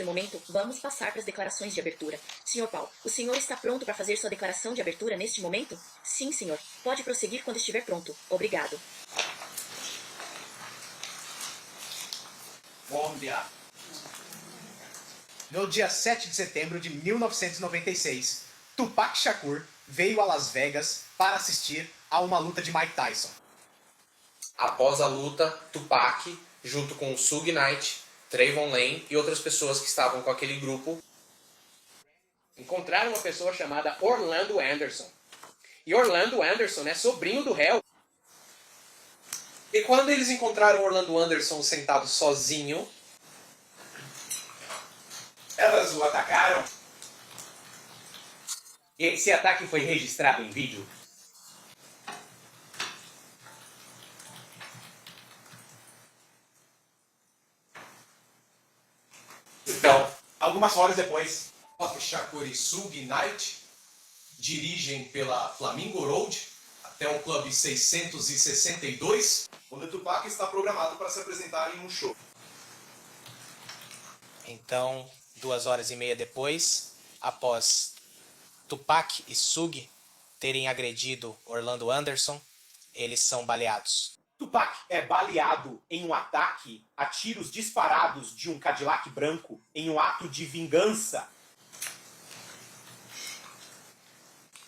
neste momento, vamos passar para as declarações de abertura. Sr. Paul, o senhor está pronto para fazer sua declaração de abertura neste momento? Sim, senhor. Pode prosseguir quando estiver pronto. Obrigado. Bom dia. No dia 7 de setembro de 1996, Tupac Shakur veio a Las Vegas para assistir a uma luta de Mike Tyson. Após a luta, Tupac, junto com Suge Knight, Trayvon Lane e outras pessoas que estavam com aquele grupo, encontraram uma pessoa chamada Orlando Anderson. E Orlando Anderson é sobrinho do réu. E quando eles encontraram Orlando Anderson sentado sozinho, Elas o atacaram. E esse ataque foi registrado em vídeo. Então, algumas horas depois, Tupac Shakur e Suge Knight dirigem pela Flamingo Road até o Clube 662, onde Tupac está programado para se apresentar em um show. então, 2 horas e meia depois, após Tupac e Suge terem agredido Orlando Anderson, eles são baleados. Tupac é baleado em um ataque a tiros disparados de um Cadillac branco em um ato de vingança.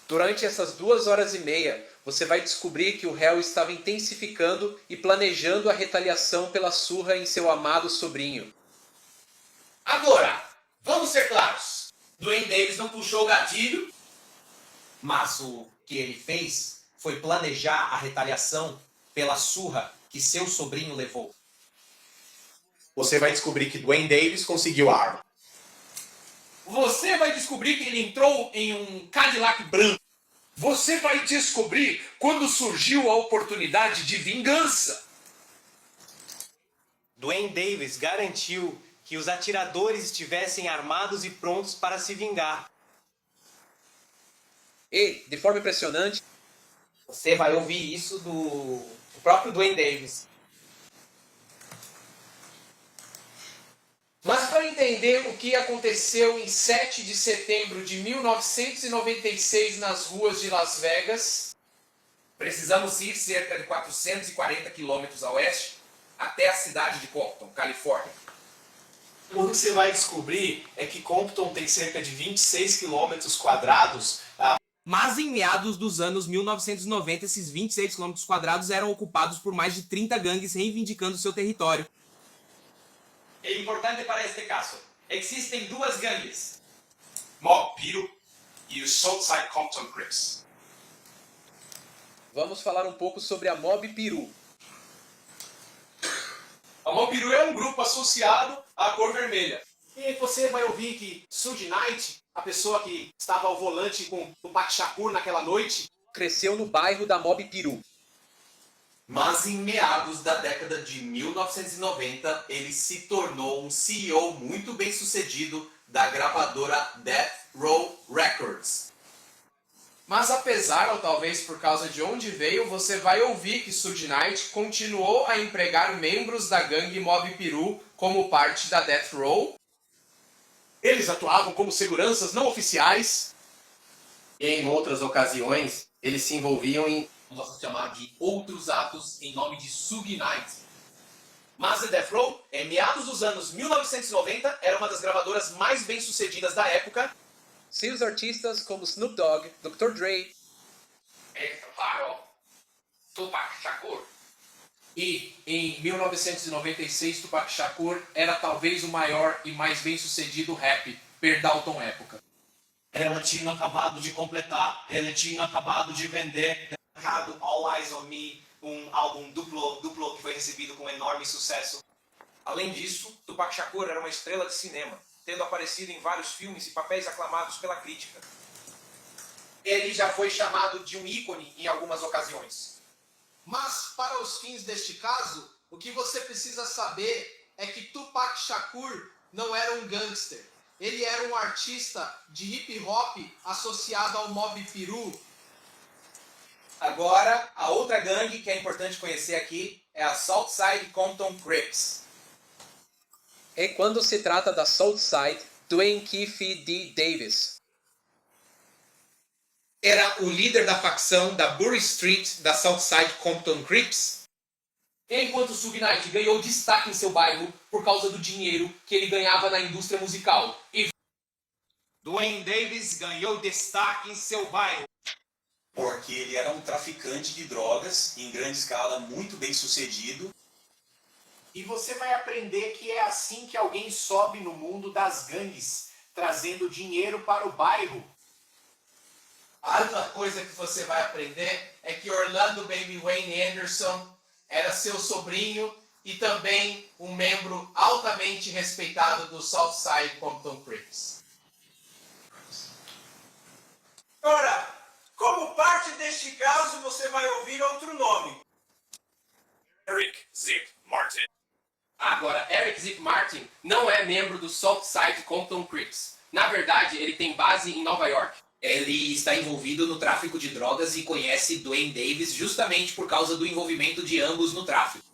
durante essas 2 horas e meia, você vai descobrir que o réu estava intensificando e planejando a retaliação pela surra em seu amado sobrinho. Agora, vamos ser claros. Dwayne Davis não puxou o gatilho, Mas o que ele fez foi planejar a retaliação pela surra que seu sobrinho levou. Você vai descobrir que Dwayne Davis conseguiu a arma. você vai descobrir que ele entrou em um Cadillac branco. Você vai descobrir quando surgiu a oportunidade de vingança. Dwayne Davis garantiu que os atiradores estivessem armados e prontos para se vingar. E, de forma impressionante, Você vai ouvir isso do próprio Dwayne Davis. mas para entender o que aconteceu em 7 de setembro de 1996 nas ruas de Las Vegas, Precisamos ir cerca de 440 quilômetros a oeste até a cidade de Compton, Califórnia. O que você vai descobrir é que Compton tem cerca de 26 quilômetros quadrados. Mas em meados dos anos 1990, esses 26 km² eram ocupados por mais de 30 gangues reivindicando seu território. É importante para este caso. Existem duas gangues. Mob Piru e o Southside Compton Crips. vamos falar um pouco sobre a Mob Piru. A Mob Piru é um grupo associado à cor vermelha. E você vai ouvir que Suge Knight, a pessoa que estava ao volante com Tupac Shakur naquela noite, Cresceu no bairro da Mob Piru. Mas em meados da década de 1990, ele se tornou um CEO muito bem sucedido da gravadora Death Row Records. Mas apesar, ou talvez por causa de onde veio, você vai ouvir que Suge Knight continuou a empregar membros da gangue Mob Piru como parte da Death Row. eles atuavam como seguranças não oficiais. E em outras ocasiões, eles se envolviam em, vamos chamar de outros atos em nome de Suge Knight. Mas a Death Row, em meados dos anos 1990, era uma das gravadoras mais bem-sucedidas da época. Seus artistas como Snoop Dogg, Dr. Dre, Claro, Tupac Shakur. e em 1996 Tupac Shakur era talvez o maior e mais bem-sucedido rap per Dalton época. Ela tinha acabado de completar, ele tinha acabado de vender All Eyes on Me, um álbum duplo que foi recebido com enorme sucesso. Além disso, Tupac Shakur era uma estrela de cinema, tendo aparecido em vários filmes e papéis aclamados pela crítica. Ele já foi chamado de um ícone em algumas ocasiões. Mas, para os fins deste caso, o que você precisa saber é que Tupac Shakur não era um gangster. Ele era um artista de hip hop associado ao Mob Piru. Agora, a outra gangue que é importante conhecer aqui é a Southside Compton Crips. E quando se trata da Southside, Dwayne Keefe D. Davis era o líder da facção da Bury Street da Southside Compton Crips. Enquanto Suge Knight ganhou destaque em seu bairro por causa do dinheiro que ele ganhava na indústria musical. E Dwayne Davis ganhou destaque em seu bairro. Porque ele era um traficante de drogas em grande escala, muito bem sucedido. E você vai aprender que é assim que alguém sobe no mundo das gangues, trazendo dinheiro para o bairro. A outra coisa que você vai aprender é que Orlando Baby Wayne Anderson era seu sobrinho e também um membro altamente respeitado do Southside Compton Crips. Ora, como parte deste caso, você vai ouvir outro nome. Eric Zip Martin. agora, Eric Zip Martin não é membro do Southside Compton Crips. Na verdade, ele tem base em Nova York. Ele está envolvido no tráfico de drogas e conhece Dwayne Davis justamente por causa do envolvimento de ambos no tráfico.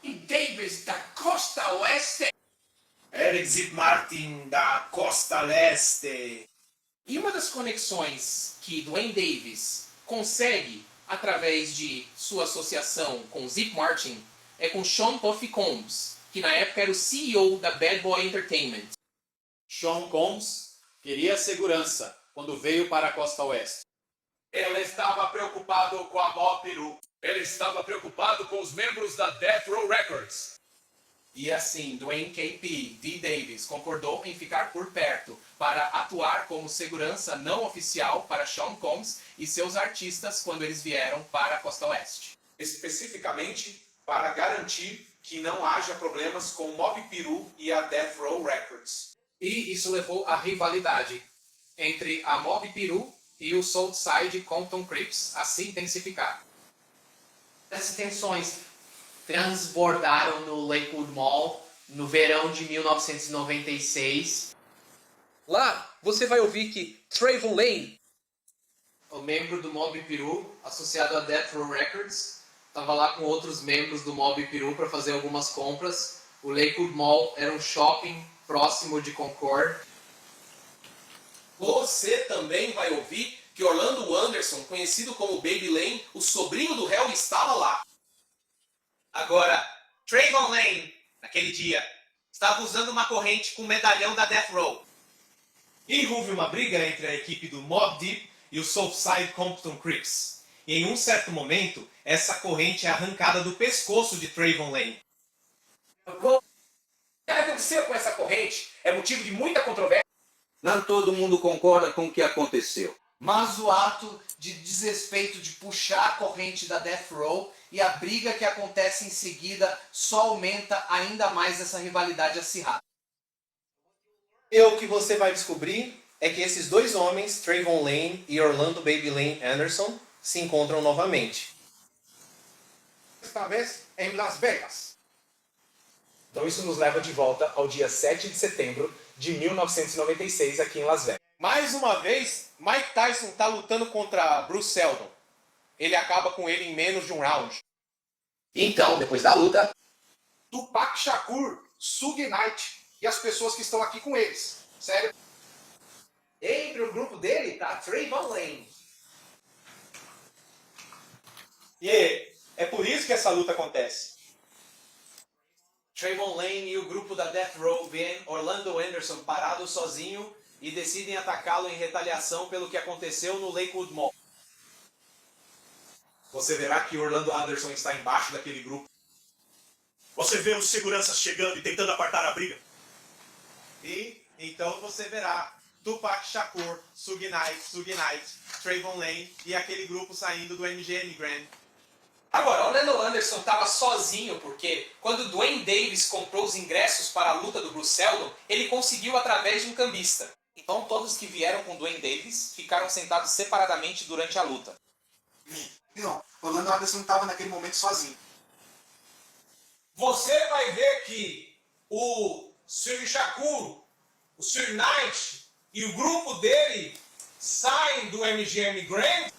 E Davis da Costa Oeste. Eric Zip Martin da Costa Leste. E uma das conexões que Dwayne Davis consegue através de sua associação com Zip Martin é com Sean Puffy Combs, que na época era o CEO da Bad Boy Entertainment. Sean Combs queria segurança quando veio para a Costa Oeste. Ele estava preocupado com a Mob Piru. Ele estava preocupado com os membros da Death Row Records. E assim, Dwayne K.P. D. Davis concordou em ficar por perto para atuar como segurança não oficial para Sean Combs e seus artistas quando eles vieram para a Costa Oeste. Especificamente para garantir que não haja problemas com o Mob Piru e a Death Row Records. E isso levou à rivalidade entre a Mob Piru e o Southside Compton Crips a se intensificar. Essas tensões transbordaram no Lakewood Mall no verão de 1996. Lá você vai ouvir que Trayvon Lane, o membro do Mob Piru, associado a Death Row Records, estava lá com outros membros do Mob Piru para fazer algumas compras. O Lakewood Mall era um shopping próximo de Concord. Você também vai ouvir que Orlando Anderson, conhecido como Baby Lane, o sobrinho do réu, estava lá. Agora, Trayvon Lane, naquele dia, estava usando uma corrente com o medalhão da Death Row. E houve uma briga entre a equipe do Mobb Deep e o Southside Compton Crips. E em um certo momento, essa corrente é arrancada do pescoço de Trayvon Lane. O que aconteceu com essa corrente é motivo de muita controvérsia. Não todo mundo concorda com o que aconteceu. Mas o ato de desrespeito de puxar a corrente da Death Row e a briga que acontece em seguida só aumenta ainda mais essa rivalidade acirrada. E o que você vai descobrir é que esses dois homens, Trayvon Lane e Orlando Baby Lane Anderson, se encontram novamente. Esta vez em Las Vegas. Então isso nos leva de volta ao dia 7 de setembro de 1996 aqui em Las Vegas. Mais uma vez, Mike Tyson está lutando contra Bruce Seldon. Ele acaba com ele em menos de um round. Então, depois da luta, Tupac Shakur, Suge Knight e as pessoas que estão aqui com eles. Sério? Entre o grupo dele está Trayvon Lane. E é por isso que essa luta acontece. Trayvon Lane e o grupo da Death Row veem Orlando Anderson parado sozinho e decidem atacá-lo em retaliação pelo que aconteceu no Lakewood Mall. Você verá que Orlando Anderson está embaixo daquele grupo. Você vê os seguranças chegando e tentando apartar a briga. E então você verá Tupac Shakur, Suge Knight, Trayvon Lane e aquele grupo saindo do MGM Grand. Agora, Orlando Anderson estava sozinho porque quando Dwayne Davis comprou os ingressos para a luta do Bruce Seldon, ele conseguiu através de um cambista. Então todos que vieram com Dwayne Davis ficaram sentados separadamente durante a luta. Não, Orlando Anderson estava naquele momento sozinho. Você vai ver que o Suge Shakur, o Suge Knight e o grupo dele saem do MGM Grand.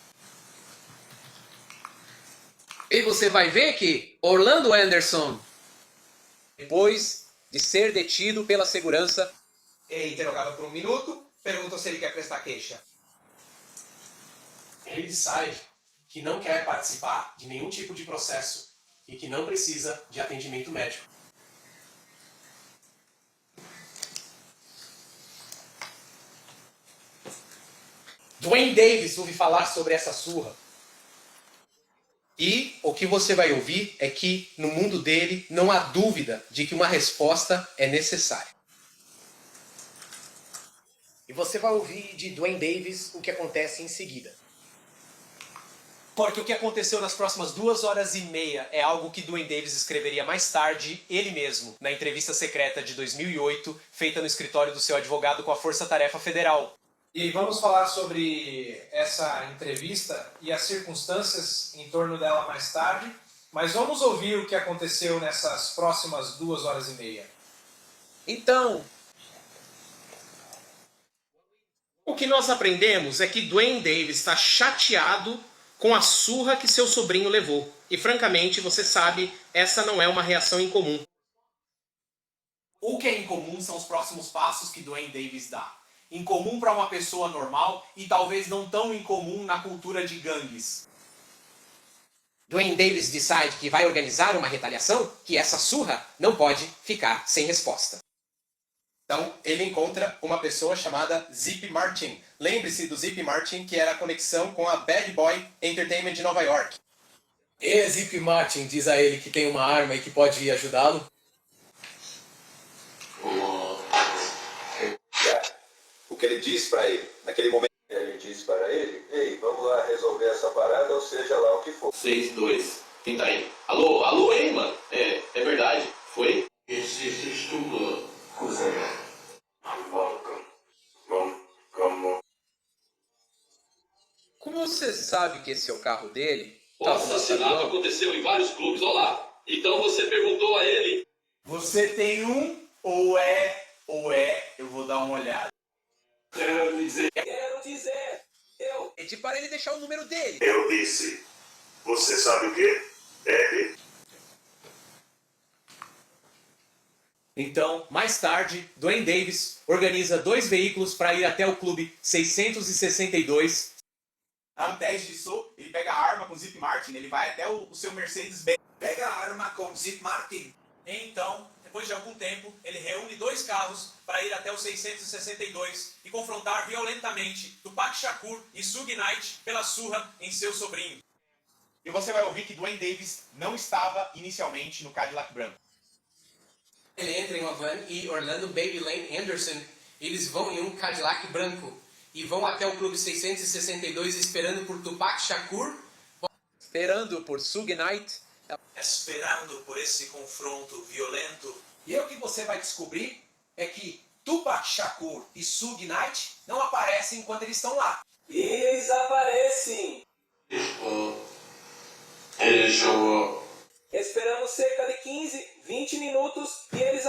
e você vai ver que Orlando Anderson Depois de ser detido pela segurança. É interrogado por 1 minuto, perguntam se ele quer prestar queixa. Ele decide que não quer participar de nenhum tipo de processo e que não precisa de atendimento médico. Dwayne Davis ouve falar sobre essa surra. E o que você vai ouvir é que no mundo dele não há dúvida de que uma resposta é necessária. E você vai ouvir de Dwayne Davis o que acontece em seguida. Porque o que aconteceu nas próximas 2h30 é algo que Dwayne Davis escreveria mais tarde, ele mesmo, na entrevista secreta de 2008, feita no escritório do seu advogado com a Força Tarefa Federal. E vamos falar sobre essa entrevista e as circunstâncias em torno dela mais tarde, mas vamos ouvir o que aconteceu nessas próximas 2h30. Então, o que nós aprendemos é que Dwayne Davis está chateado com a surra que seu sobrinho levou. E francamente, você sabe, essa não é uma reação incomum. O que é incomum são os próximos passos que Dwayne Davis dá. Incomum para uma pessoa normal e talvez não tão incomum na cultura de gangues. Dwayne Davis decide que vai organizar uma retaliação, que essa surra não pode ficar sem resposta. Então, ele encontra uma pessoa chamada Zip Martin. Lembre-se do Zip Martin, que era a conexão com a Bad Boy Entertainment de Nova York. E Zip Martin diz a ele que tem uma arma e que pode ajudá-lo. O que ele diz para ele, naquele momento, ele diz para ele: ei, vamos lá resolver essa parada, ou seja lá o que for. 6-2. Quem tá aí? Alô, alô, ei, mano. É verdade. Foi? Como você sabe que esse é o carro dele? O assassinato aconteceu em vários clubes, olá. Então você perguntou a ele. Você tem um ou é? Eu vou dar uma olhada. Quero dizer. Pedi para ele deixar o número dele. Eu disse. Você sabe o quê? Ele. Então, mais tarde, Dwayne Davis organiza 2 veículos para ir até o clube 662. Antes disso, ele pega a arma com o Zip Martin, ele vai até o seu Mercedes-Benz. Pega a arma com o Zip Martin. Então, depois de algum tempo, ele reúne 2 carros para ir até o 662 e confrontar violentamente Tupac Shakur e Suge Knight pela surra em seu sobrinho. E você vai ouvir que Dwayne Davis não estava inicialmente no Cadillac branco. Ele entra em uma van e Orlando Baby Lane Anderson, eles vão em um Cadillac branco e vão até o clube 662 esperando por Tupac Shakur, esperando por Suge Knight, Esperando por esse confronto violento. E o que você vai descobrir é que Tupac Shakur e Suge Knight não aparecem enquanto eles estão lá. Eles aparecem! Esperamos cerca de 15, 20 minutos e eles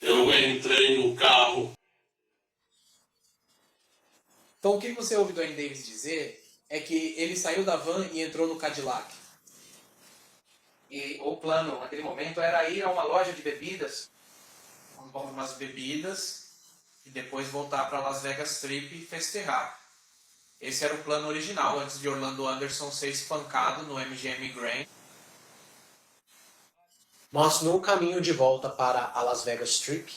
Eu entrei no carro. Então o que você ouve Dwayne Davis dizer é que ele saiu da van e entrou no Cadillac. E o plano naquele momento era ir a uma loja de bebidas, comprar umas bebidas e depois voltar para Las Vegas Strip e festejar. Esse era o plano original antes de Orlando Anderson ser espancado no MGM Grand. Mas no caminho de volta para a Las Vegas Strip,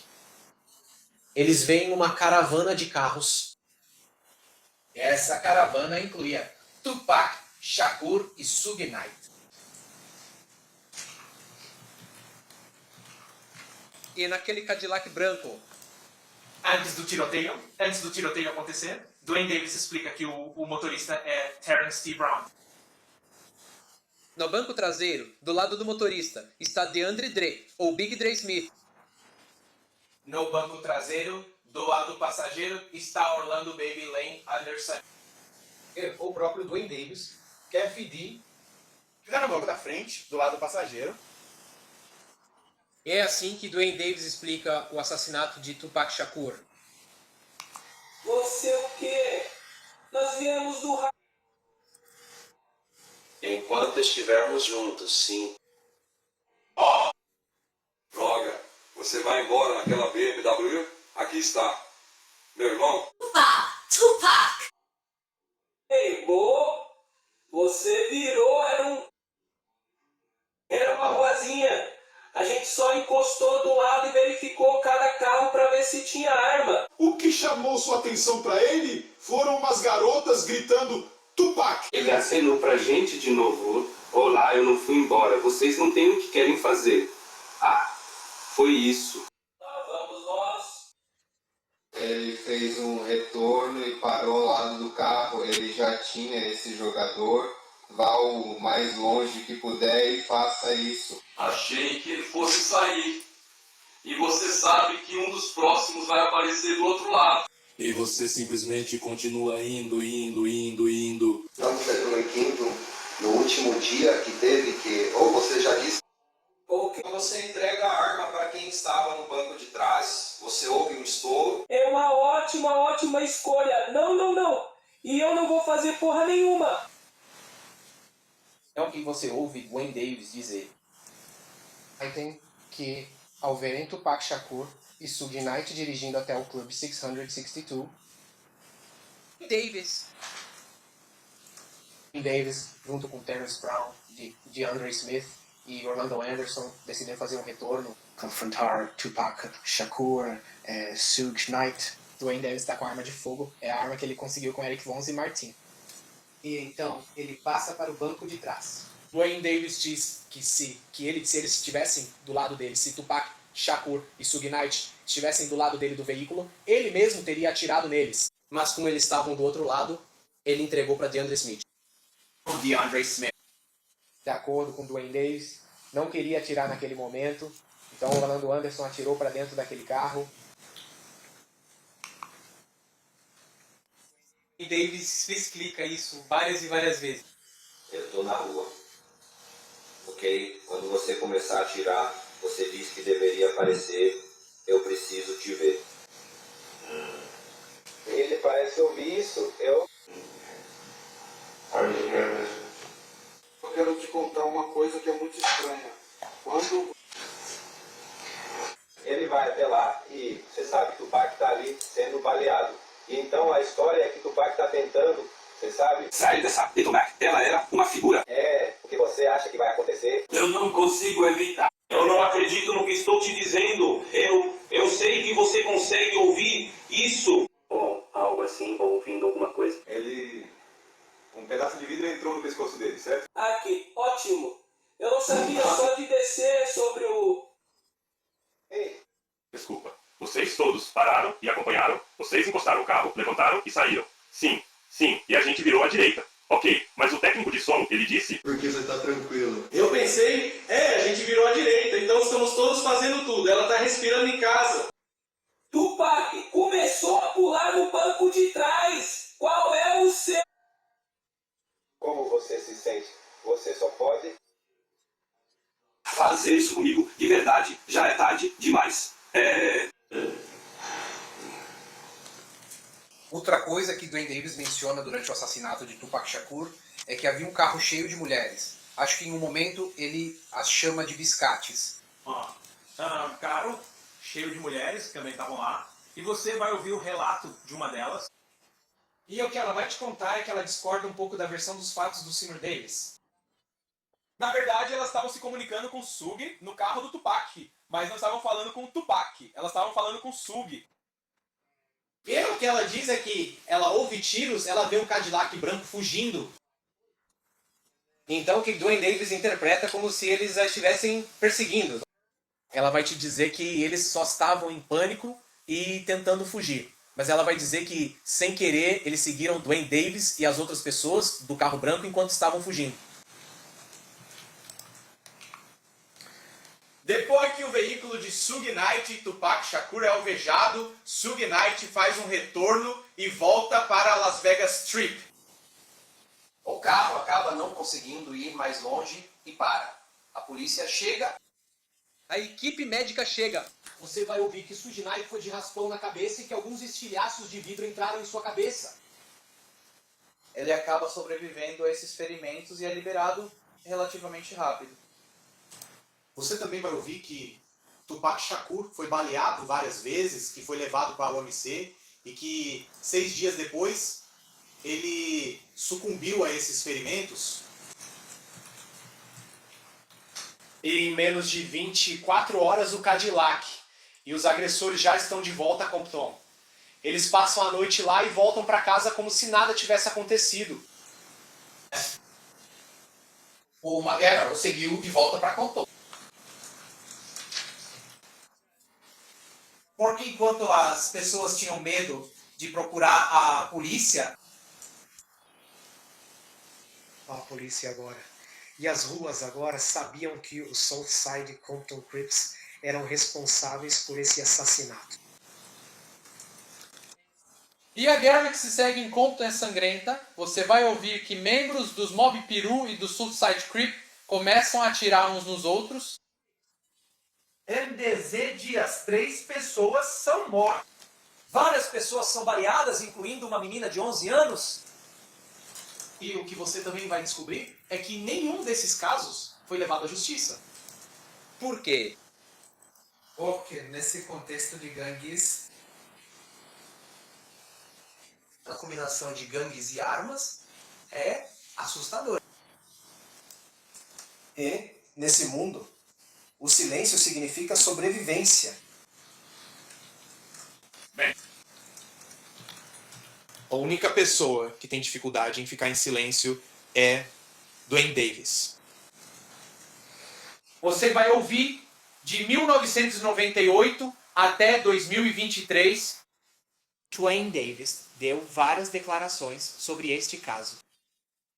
eles veem uma caravana de carros. Essa caravana incluía Tupac, Shakur e Suge Knight. E naquele Cadillac branco, Antes do tiroteio acontecer, Dwayne Davis explica que o motorista é Terrence T. Brown. no banco traseiro, do lado do motorista, está DeAndre Dre, ou Big Dre Smith. No banco traseiro, do lado do passageiro, está Orlando Baby Lane Anderson. O próprio Dwayne Davis, Kev D, fica no banco da frente, do lado do passageiro. É assim que Dwayne Davis explica o assassinato de Tupac Shakur. Você o quê? Nós viemos do Enquanto estivermos juntos, sim. Você vai embora naquela BMW? Aqui está. Meu irmão? Tupac! Ei, Bo, você virou, era uma ruazinha. A gente só encostou do lado e verificou cada carro para ver se tinha arma. O que chamou sua atenção para ele foram umas garotas gritando Tupac. Ele acenou pra gente de novo. Olá, eu não fui embora. Vocês não têm o que querem fazer. Ah, foi isso. Lá vamos nós. Ele fez um retorno e parou ao lado do carro. Ele já tinha esse jogador. Vá o mais longe que puder e faça isso. Achei que ele fosse sair. E você sabe que um dos próximos vai aparecer do outro lado. E você simplesmente continua indo. Estamos retroindo no último dia que teve que, ou você já disse, Ou que você entrega a arma para quem estava no banco de trás, você ouve um estouro. É uma ótima escolha. Não. E eu não vou fazer porra nenhuma. É o que você ouve Dwayne Davis dizer. Tem que, ao verem Tupac Shakur e Suge Knight dirigindo até o Club 662, Davis, junto com Terrence Brown, DeAndre Smith e Orlando Anderson, decidem fazer um retorno, confrontar Tupac Shakur, Suge Knight. Dwayne Davis está com a arma de fogo, é a arma que ele conseguiu com Eric Vons e Martin. E então, ele passa para o banco de trás. Dwayne Davis diz que se eles estivessem do lado dele, se Tupac Shakur e Suge Knight estivessem do lado dele do veículo, ele mesmo teria atirado neles. Mas como eles estavam do outro lado, ele entregou para DeAndre Smith. De acordo com Dwayne Davis, não queria atirar naquele momento, então Orlando Anderson atirou para dentro daquele carro. E Davis explica isso várias e várias vezes. eu estou na rua. Ok? Quando você começar a atirar, você diz que deveria aparecer, eu preciso te ver. Ele parece ouvir isso, eu quero te contar uma coisa que é muito estranha. Quando ele vai até lá e você sabe que o Tupac está ali sendo baleado. E então a história é que o Tupac está tentando, você sabe? Sai dessa Tupac, ela era uma figura. O que você acha que vai acontecer? Eu não consigo evitar. Eu não acredito no que estou te dizendo. Eu sei que você consegue ouvir isso. Ou algo assim, ouvindo alguma coisa. Um pedaço de vidro entrou no pescoço dele, certo? Aqui, ótimo. Eu não sabia só de descer sobre o... Desculpa. Vocês todos pararam e acompanharam. Vocês encostaram o carro, levantaram e saíram. Sim. E a gente virou à direita. Ok, mas o técnico de som, ele disse... Porque você tá tranquilo. Eu pensei, a gente virou à direita, então estamos todos fazendo tudo. Ela tá respirando em casa. Tupac começou a pular no banco de trás. Qual é o seu... Como você se sente? Você só pode... Fazer isso comigo, de verdade, já é tarde demais. Outra coisa que Dwayne Davis menciona durante o assassinato de Tupac Shakur é que havia um carro cheio de mulheres. Acho que em um momento ele as chama de biscates. Carro cheio de mulheres que também estavam lá. E você vai ouvir o relato de uma delas. E o que ela vai te contar é que ela discorda um pouco da versão dos fatos do Sr. Davis. Na verdade, elas estavam se comunicando com o Suge no carro do Tupac. Mas não estavam falando com o Tupac. Elas estavam falando com o Suge. Pelo que ela diz é que ela ouve tiros, ela vê um Cadillac branco fugindo. Então o que Dwayne Davis interpreta como se eles a estivessem perseguindo. Ela vai te dizer que eles só estavam em pânico e tentando fugir. Mas ela vai dizer que, sem querer, eles seguiram Dwayne Davis e as outras pessoas do carro branco enquanto estavam fugindo. Depois que o veículo de Suge Knight e Tupac Shakur é alvejado, Suge Knight faz um retorno e volta para Las Vegas Strip. O carro acaba não conseguindo ir mais longe e para. A polícia chega. A equipe médica chega. Você vai ouvir que Suge Knight foi de raspão na cabeça e que alguns estilhaços de vidro entraram em sua cabeça. Ele acaba sobrevivendo a esses ferimentos e é liberado relativamente rápido. Você também vai ouvir que Tupac Shakur foi baleado várias vezes, que foi levado para a OMC e que 6 dias depois ele sucumbiu a esses ferimentos. E em menos de 24 horas o Cadillac e os agressores já estão de volta a Compton. Eles passam a noite lá e voltam para casa como se nada tivesse acontecido. O McGarrett seguiu de volta para Compton. Porque enquanto as pessoas tinham medo de procurar a polícia, A polícia agora. E as ruas agora sabiam que os Southside Compton Crips eram responsáveis por esse assassinato. E a guerra que se segue em Compton é sangrenta. Você vai ouvir que membros dos Mob Piru e do Southside Crip começam a atirar uns nos outros. MDZ diz 3 pessoas são mortas. Várias pessoas são baleadas, incluindo uma menina de 11 anos. E o que você também vai descobrir é que nenhum desses casos foi levado à justiça. Por quê? Porque nesse contexto de gangues, A combinação de gangues e armas é assustadora. E, nesse mundo, o silêncio significa sobrevivência. a única pessoa que tem dificuldade em ficar em silêncio é Duane Davis. Você vai ouvir de 1998 até 2023. Duane Davis deu várias declarações sobre este caso.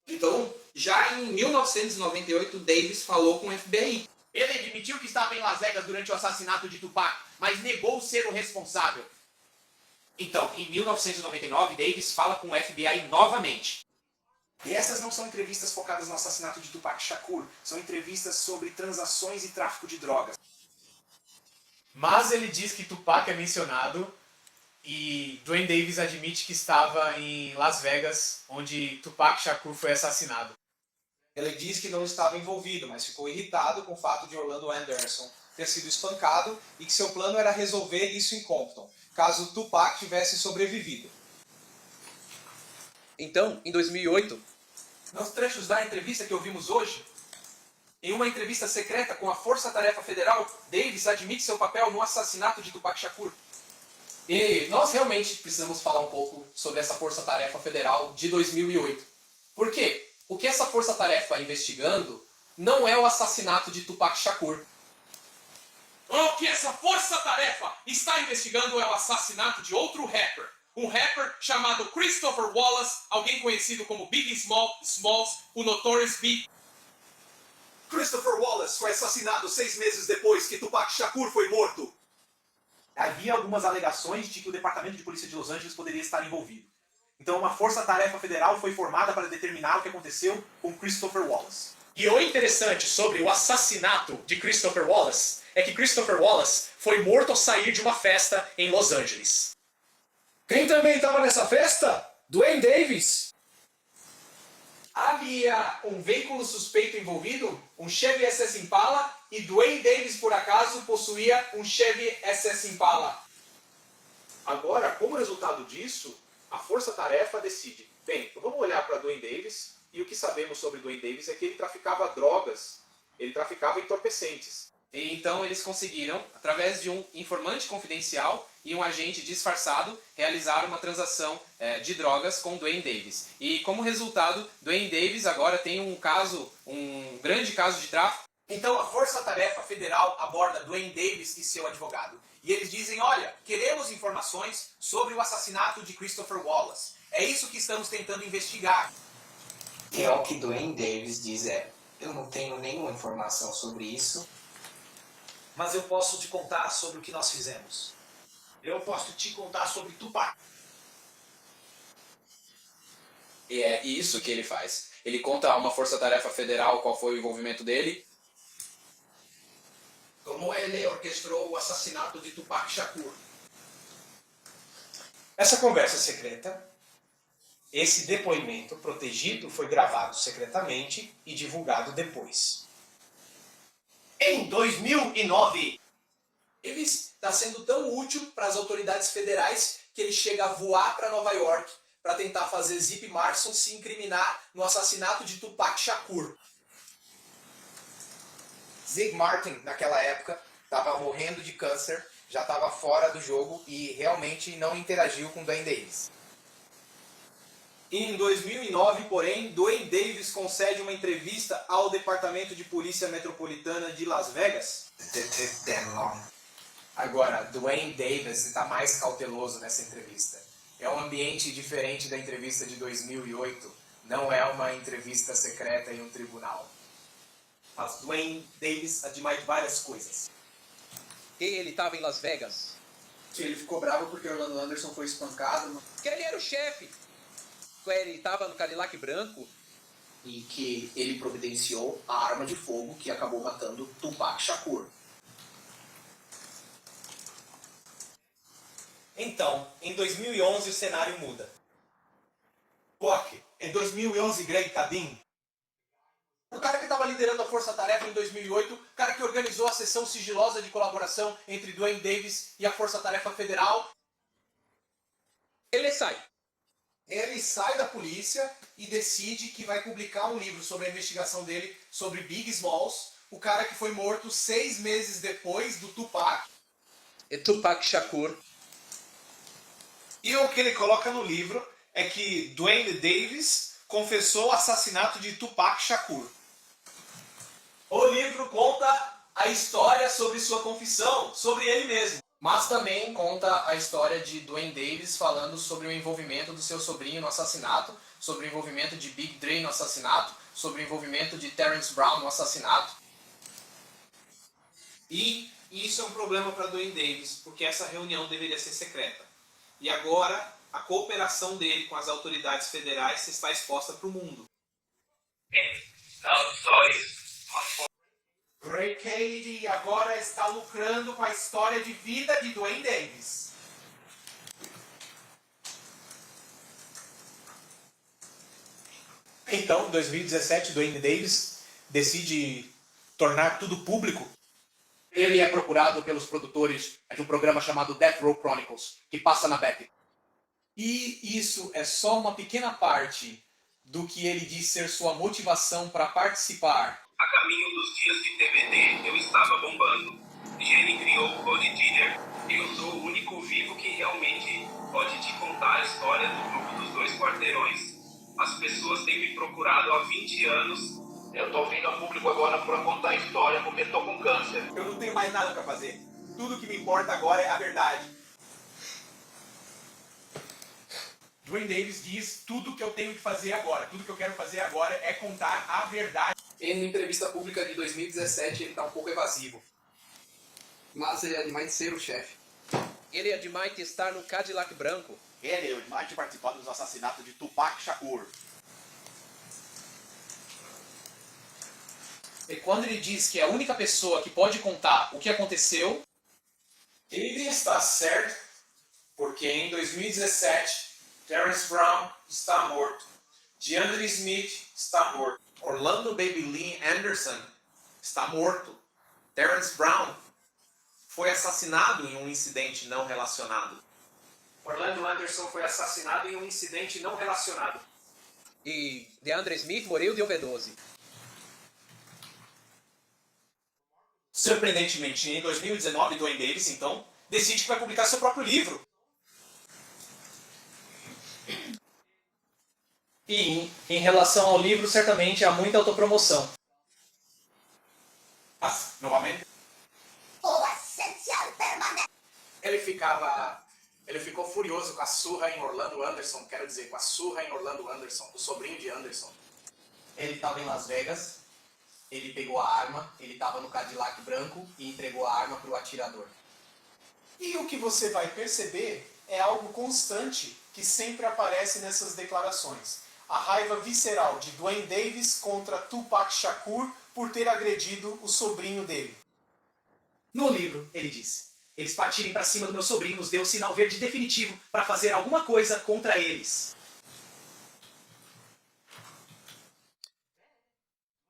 Então, já em 1998, Davis falou com o FBI. Ele admitiu que estava em Las Vegas durante o assassinato de Tupac, mas negou ser o responsável. Então, em 1999, Davis fala com o FBI novamente. E essas não são entrevistas focadas no assassinato de Tupac Shakur, são entrevistas sobre transações e tráfico de drogas. Mas ele diz que Tupac é mencionado e Duane Davis admite que estava em Las Vegas, onde Tupac Shakur foi assassinado. Ele diz que não estava envolvido, mas ficou irritado com o fato de Orlando Anderson ter sido espancado e que seu plano era resolver isso em Compton, caso Tupac tivesse sobrevivido. Então, em 2008... Nos trechos da entrevista que ouvimos hoje, em uma entrevista secreta com a Força Tarefa Federal, Davis admite seu papel no assassinato de Tupac Shakur. E nós realmente precisamos falar um pouco sobre essa Força Tarefa Federal de 2008. Por quê? O que essa Força Tarefa está investigando não é o assassinato de Tupac Shakur. O que essa força-tarefa está investigando é o assassinato de outro rapper. Um rapper chamado Christopher Wallace, alguém conhecido como Biggie Smalls, o Notorious B. Christopher Wallace foi assassinado 6 meses depois que Tupac Shakur foi morto. Havia algumas alegações de que o Departamento de Polícia de Los Angeles poderia estar envolvido. Então uma força-tarefa federal foi formada para determinar o que aconteceu com Christopher Wallace. E o interessante sobre o assassinato de Christopher Wallace é que Christopher Wallace foi morto ao sair de uma festa em Los Angeles. Quem também estava nessa festa? Duane Davis. Havia um veículo suspeito envolvido, um Chevy SS Impala, e Duane Davis, por acaso, possuía um Chevy SS Impala. Agora, como resultado disso, a força-tarefa decide, bem, vamos olhar para Duane Davis, e o que sabemos sobre Duane Davis é que ele traficava drogas, ele traficava entorpecentes. E então eles conseguiram, através de um informante confidencial e um agente disfarçado, realizar uma transação de drogas com Duane Davis. E como resultado, Duane Davis agora tem um grande caso de tráfico. Então a Força-Tarefa Federal aborda Duane Davis e seu advogado. E eles dizem, olha, queremos informações sobre o assassinato de Christopher Wallace. É isso que estamos tentando investigar. E é o que Duane Davis diz eu não tenho nenhuma informação sobre isso. Mas eu posso te contar sobre o que nós fizemos. Eu posso te contar sobre Tupac. E é isso que ele faz. Ele conta a uma força-tarefa federal qual foi o envolvimento dele. Como ele orquestrou o assassinato de Tupac Shakur. Essa conversa secreta, esse depoimento protegido foi gravado secretamente e divulgado depois. Em 2009, Ele está sendo tão útil para as autoridades federais que ele chega a voar para Nova York para tentar fazer Zip Marson se incriminar no assassinato de Tupac Shakur. Zig Martin, naquela época, estava morrendo de câncer, já estava fora do jogo e realmente não interagiu com Dwayne Davis. Em 2009, porém, Dwayne Davis concede uma entrevista ao Departamento de Polícia Metropolitana de Las Vegas. Agora, Dwayne Davis está mais cauteloso nessa entrevista. É um ambiente diferente da entrevista de 2008. Não é uma entrevista secreta em um tribunal. Mas Dwayne Davis admite várias coisas. E ele estava em Las Vegas. Ele ficou bravo porque Orlando Anderson foi espancado. Que ele era o chefe. Ele estava no Cadillac branco. E que ele providenciou a arma de fogo que acabou matando Tupac Shakur. Então, em 2011 o cenário muda. Block, em 2011 Greg Kadin. O cara que estava liderando a Força Tarefa em 2008, o cara que organizou a sessão sigilosa de colaboração entre Dwayne Davis e a Força Tarefa Federal. Ele sai. Ele sai da polícia e decide que vai publicar um livro sobre a investigação dele sobre Biggie Smalls, o cara que foi morto 6 meses depois do Tupac. E Tupac Shakur. E o que ele coloca no livro é que Dwayne Davis confessou o assassinato de Tupac Shakur. O livro conta a história sobre sua confissão, sobre ele mesmo. Mas também conta a história de Dwayne Davis falando sobre o envolvimento do seu sobrinho no assassinato, sobre o envolvimento de Big Dre no assassinato, sobre o envolvimento de Terrence Brown no assassinato. E isso é um problema para Dwayne Davis, porque essa reunião deveria ser secreta. E agora, a cooperação dele com as autoridades federais está exposta para o mundo. Ray Cady agora está lucrando com a história de vida de Dwayne Davis. Então, em 2017, Dwayne Davis decide tornar tudo público. Ele é procurado pelos produtores de um programa chamado Death Row Chronicles, que passa na BET. E isso é só uma pequena parte do que ele diz ser sua motivação para participar. A caminho dos dias de TVD, eu estava bombando. Jenny criou o Code Dealer. Eu sou o único vivo que realmente pode te contar a história do grupo dos 2 quarteirões. As pessoas têm me procurado há 20 anos. Eu tô vindo ao público agora para contar a história porque tô com câncer. Eu não tenho mais nada para fazer. Tudo que me importa agora é a verdade. Dwayne Davis diz tudo que eu tenho que fazer agora. Tudo que eu quero fazer agora é contar a verdade. Em entrevista pública de 2017, ele está um pouco evasivo. Mas ele admite ser o chefe. Ele admite estar no Cadillac branco. Ele admite participar dos assassinatos de Tupac Shakur. E quando ele diz que é a única pessoa que pode contar o que aconteceu, ele está certo, porque em 2017, Terrence Brown está morto. DeAndre Smith está morto. Orlando Baby Lee Anderson está morto. Terrence Brown foi assassinado em um incidente não relacionado. Orlando Anderson foi assassinado em um incidente não relacionado. E DeAndre Smith morreu de overdose. Surpreendentemente, em 2019, Dwayne Davis, então, decide que vai publicar seu próprio livro. E, em relação ao livro, certamente há muita autopromoção. Mas, novamente, O essencial permanece. Ele ficou furioso com a surra em Orlando Anderson, quero dizer, com a surra em Orlando Anderson, o sobrinho de Anderson. Ele estava em Las Vegas, ele pegou a arma, ele estava no Cadillac branco e entregou a arma para o atirador. E o que você vai perceber é algo constante que sempre aparece nessas declarações. A raiva visceral de Dwayne Davis contra Tupac Shakur por ter agredido o sobrinho dele. No livro, ele diz: eles partirem para cima do meu sobrinho nos deu um sinal verde definitivo para fazer alguma coisa contra eles.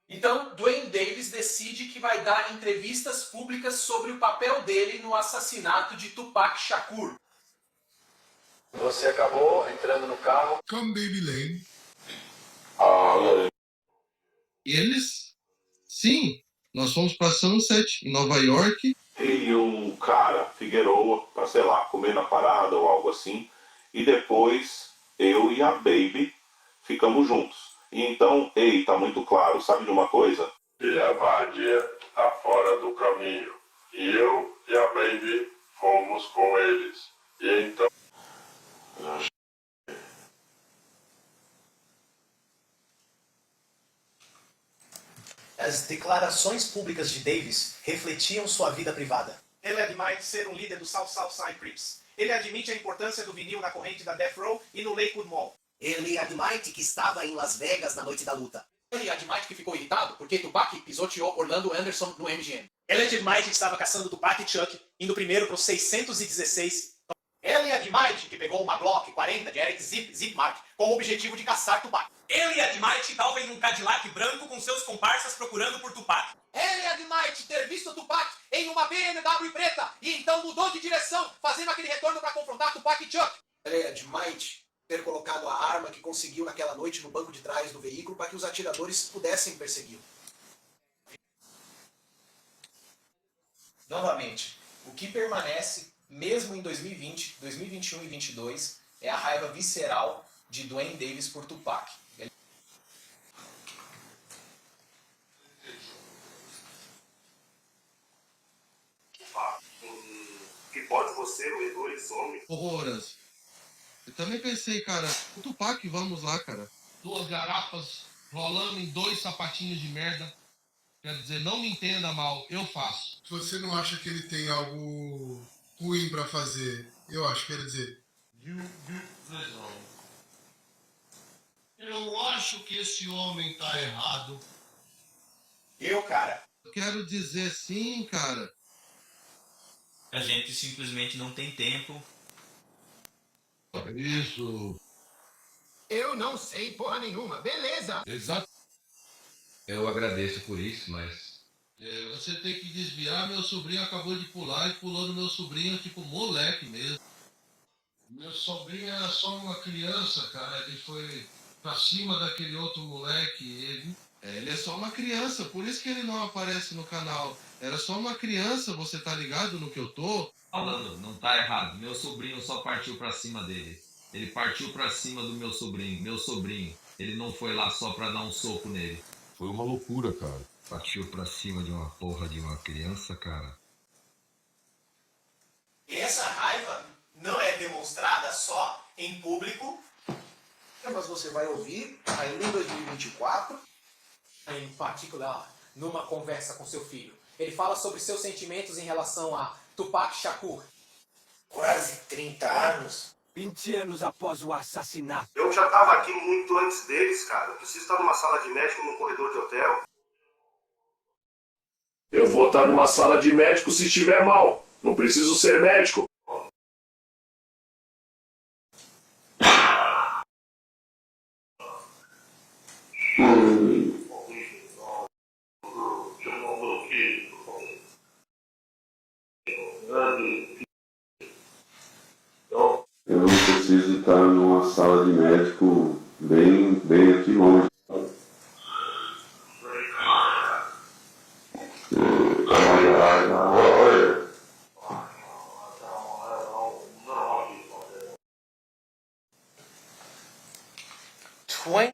Então, Duane Davis decide que vai dar entrevistas públicas sobre o papel dele no assassinato de Tupac Shakur. Você acabou entrando no carro. Come Baby Lane. Eles? Sim, nós fomos para Sunset, em Nova York. E o cara, Figueroa, pra, sei lá, comer na parada ou algo assim. E depois, eu e a Baby ficamos juntos. E então, ei, tá muito claro, sabe de uma coisa? E a vadia tá fora do caminho. E eu e a Baby fomos com eles. E então... As declarações públicas de Davis refletiam sua vida privada. Ele admite ser um líder do Southside Crips. Ele admite a importância do vinil na corrente da Death Row e no Lakewood Mall. Ele admite que estava em Las Vegas na noite da luta. Ele admite que ficou irritado porque Tupac pisoteou Orlando Anderson no MGM. Ele admite que estava caçando Tupac e Chuck, indo primeiro para os 616. Ele admite que pegou uma Glock 40 de Eric Zipmark com o objetivo de caçar Tupac. Ele admite que estava em um Cadillac branco com seus comparsas procurando por Tupac. Ele admite ter visto Tupac em uma BMW preta e então mudou de direção, fazendo aquele retorno para confrontar Tupac e Chuck. Ele admite ter colocado a arma que conseguiu naquela noite no banco de trás do veículo para que os atiradores pudessem persegui-lo. Novamente, o que permanece, mesmo em 2020, 2021 e 2022, é a raiva visceral de Duane Davis por Tupac. Que pode você, o esse homem? Horroras. Eu também pensei, cara, o Tupac, vamos lá, cara. 2 garrafas rolando em 2 sapatinhos de merda. Quer dizer, não me entenda mal, eu faço. Você não acha que ele tem algo ruim pra fazer? Eu acho, quer dizer... Eu acho que esse homem tá errado. Cara. Eu quero dizer sim, cara. A gente simplesmente não tem tempo. Isso. Eu não sei porra nenhuma, beleza? Exato. Eu agradeço por isso, mas... Você tem que desviar, meu sobrinho acabou de pular e pulou no meu sobrinho, tipo moleque mesmo. Meu sobrinho era só uma criança, cara, ele foi pra cima daquele outro moleque, ele é só uma criança, por isso que ele não aparece no canal. Era só uma criança, você tá ligado no que eu tô? Falando, não tá errado. Meu sobrinho só partiu pra cima dele. Ele partiu pra cima do meu sobrinho. Ele não foi lá só pra dar um soco nele. Foi uma loucura, cara. Partiu pra cima de uma porra de uma criança, cara. E essa raiva não é demonstrada só em público. Mas você vai ouvir, ainda em 2024... Em particular, numa conversa com seu filho. Ele fala sobre seus sentimentos em relação a Tupac Shakur. Quase 30 anos. 20 anos após o assassinato. Eu já tava aqui muito antes deles, cara. Eu preciso estar numa sala de médico num corredor de hotel. Eu vou estar numa sala de médico se estiver mal. Não preciso ser médico. Eu não preciso estar numa sala de médico bem aqui longe. Foi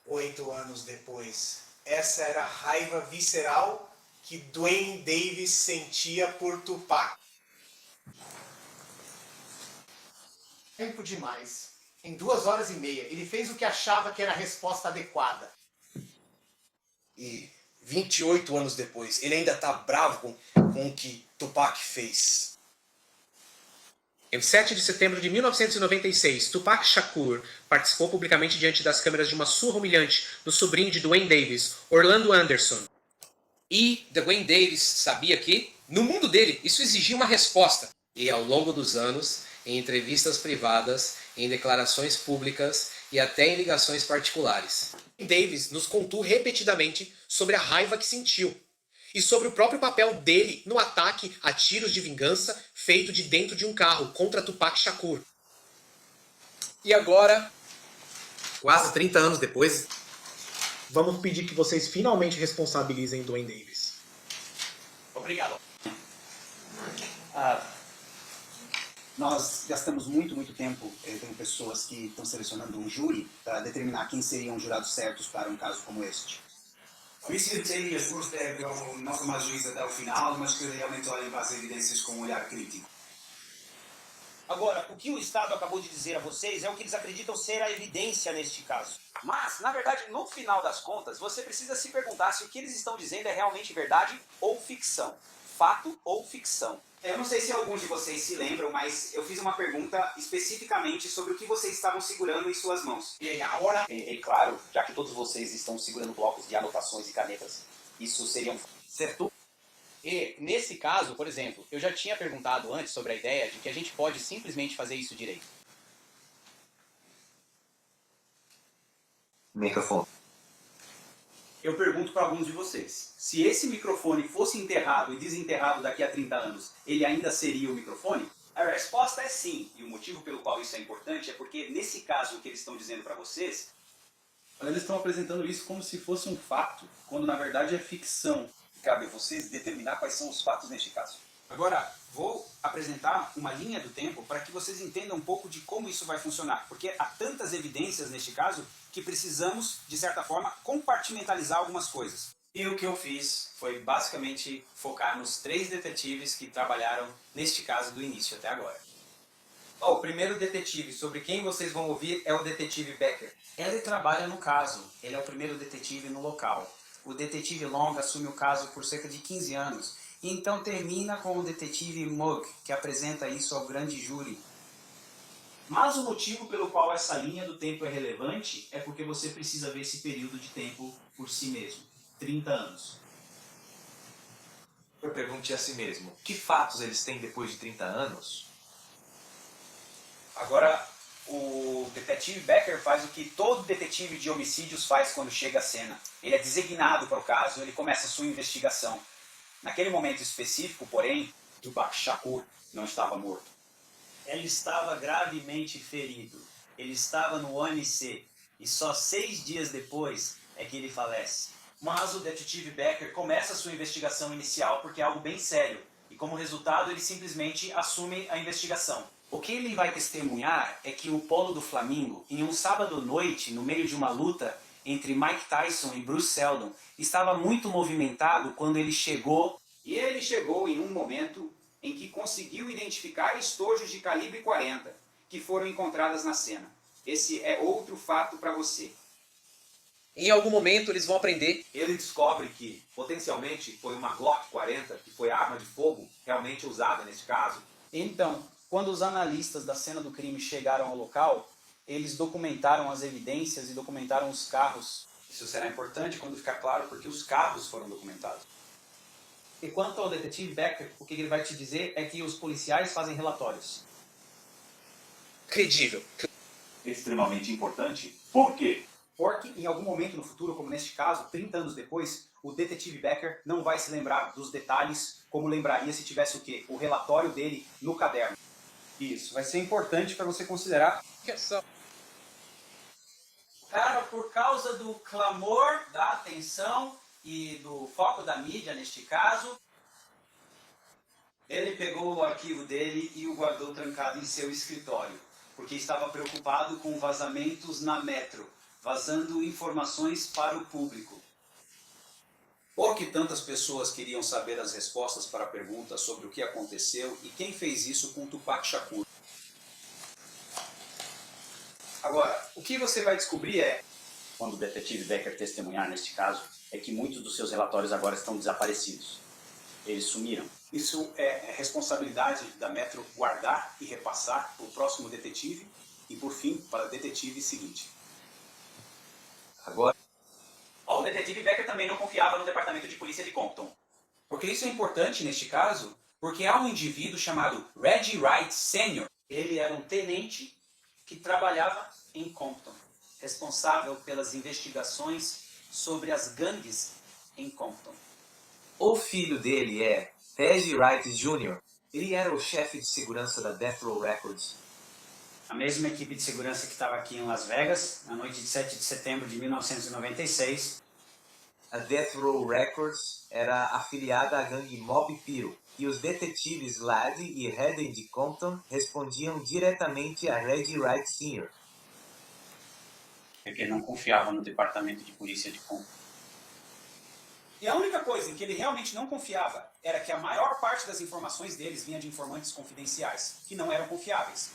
8 anos depois. Essa era a raiva visceral que Duane Davis sentia por Tupac. Tempo demais. Em 2 horas e meia, ele fez o que achava que era a resposta adequada. E 28 anos depois, ele ainda tá bravo com o que Tupac fez. Em 7 de setembro de 1996, Tupac Shakur participou publicamente diante das câmeras de uma surra humilhante do sobrinho de Duane Davis, Orlando Anderson. E Duane Davis sabia que, no mundo dele, isso exigia uma resposta. E ao longo dos anos, em entrevistas privadas, em declarações públicas e até em ligações particulares, Davis nos contou repetidamente sobre a raiva que sentiu e sobre o próprio papel dele no ataque a tiros de vingança feito de dentro de um carro contra Tupac Shakur. E agora, quase 30 anos depois, vamos pedir que vocês finalmente responsabilizem Dwayne Davis. Obrigado. Nós gastamos muito tempo com pessoas que estão selecionando um júri para determinar quem seriam os jurados certos para um caso como este. Por isso eu tenho as duas não como juiz até o final, mas que realmente olhem para as evidências com um olhar crítico. Agora, o que o Estado acabou de dizer a vocês é o que eles acreditam ser a evidência neste caso. Mas, na verdade, no final das contas, você precisa se perguntar se o que eles estão dizendo é realmente verdade ou ficção. Fato ou ficção. Eu não sei se alguns de vocês se lembram, mas eu fiz uma pergunta especificamente sobre o que vocês estavam segurando em suas mãos. E agora, claro, já que todos vocês estão segurando blocos de anotações e canetas, isso seria um... Certo? E, nesse caso, por exemplo, eu já tinha perguntado antes sobre a ideia de que a gente pode simplesmente fazer isso direito. Microfone. Eu pergunto para alguns de vocês, se esse microfone fosse enterrado e desenterrado daqui a 30 anos, ele ainda seria o microfone? A resposta é sim, e o motivo pelo qual isso é importante é porque, nesse caso, o que eles estão dizendo para vocês... Eles estão apresentando isso como se fosse um fato, quando na verdade é ficção. Cabe a vocês determinar quais são os fatos neste caso. Agora, vou apresentar uma linha do tempo para que vocês entendam um pouco de como isso vai funcionar, porque há tantas evidências neste caso que precisamos, de certa forma, compartimentalizar algumas coisas. E o que eu fiz foi basicamente focar nos 3 detetives que trabalharam neste caso do início até agora. O primeiro detetive sobre quem vocês vão ouvir é o detetive Becker. Ele trabalha no caso, ele é o primeiro detetive no local. O detetive Long assume o caso por cerca de 15 anos, e então termina com o detetive Mugg, que apresenta isso ao grande júri. Mas o motivo pelo qual essa linha do tempo é relevante é porque você precisa ver esse período de tempo por si mesmo. 30 anos. Eu pergunte a si mesmo, que fatos eles têm depois de 30 anos? Agora, o detetive Becker faz o que todo detetive de homicídios faz quando chega à cena. Ele é designado para o caso, ele começa a sua investigação. Naquele momento específico, porém, Tupac Shakur não estava morto. Ele estava gravemente ferido. Ele estava no OMC e só 6 dias depois é que ele falece. Mas o detetive Becker começa a sua investigação inicial porque é algo bem sério. E como resultado, ele simplesmente assume a investigação. O que ele vai testemunhar é que o polo do Flamingo, em um sábado à noite, no meio de uma luta entre Mike Tyson e Bruce Seldon, estava muito movimentado quando ele chegou. E ele chegou em um momento em que conseguiu identificar estojos de calibre 40, que foram encontradas na cena. Esse é outro fato para você. Em algum momento eles vão aprender. Ele descobre que, potencialmente, foi uma Glock 40, que foi a arma de fogo realmente usada nesse caso. Então, quando os analistas da cena do crime chegaram ao local, eles documentaram as evidências e documentaram os carros. Isso será importante quando ficar claro porque os carros foram documentados. E quanto ao detetive Becker, o que ele vai te dizer é que os policiais fazem relatórios. Credível. Extremamente importante. Por quê? Porque em algum momento no futuro, como neste caso, 30 anos depois, o detetive Becker não vai se lembrar dos detalhes como lembraria se tivesse o quê? O relatório dele no caderno. Isso, vai ser importante para você considerar. Cara, por causa do clamor, da atenção e do foco da mídia neste caso, ele pegou o arquivo dele e o guardou trancado em seu escritório, porque estava preocupado com vazamentos na Metro, vazando informações para o público. Por que tantas pessoas queriam saber as respostas para perguntas sobre o que aconteceu e quem fez isso com Tupac Shakur? Agora, o que você vai descobrir é, quando o detetive Becker testemunhar neste caso, é que muitos dos seus relatórios agora estão desaparecidos. Eles sumiram. Isso é responsabilidade da Metro guardar e repassar para o próximo detetive e, por fim, para o detetive seguinte. Agora, o detetive Becker também não confiava no departamento de polícia de Compton. Porque isso é importante neste caso, porque há um indivíduo chamado Reggie Wright Sr. Ele era um tenente que trabalhava em Compton. responsável pelas investigações sobre as gangues em Compton. O filho dele é Reggie Wright Jr. Ele era o chefe de segurança da Death Row Records. A mesma equipe de segurança que estava aqui em Las Vegas, na noite de 7 de setembro de 1996. A Death Row Records era afiliada à gangue Mob Piru, e os detetives Ladd e Hedden de Compton respondiam diretamente a Reggie Wright Sr. Porque não confiava no departamento de polícia de Compton. E a única coisa em que ele realmente não confiava era que a maior parte das informações deles vinha de informantes confidenciais, que não eram confiáveis.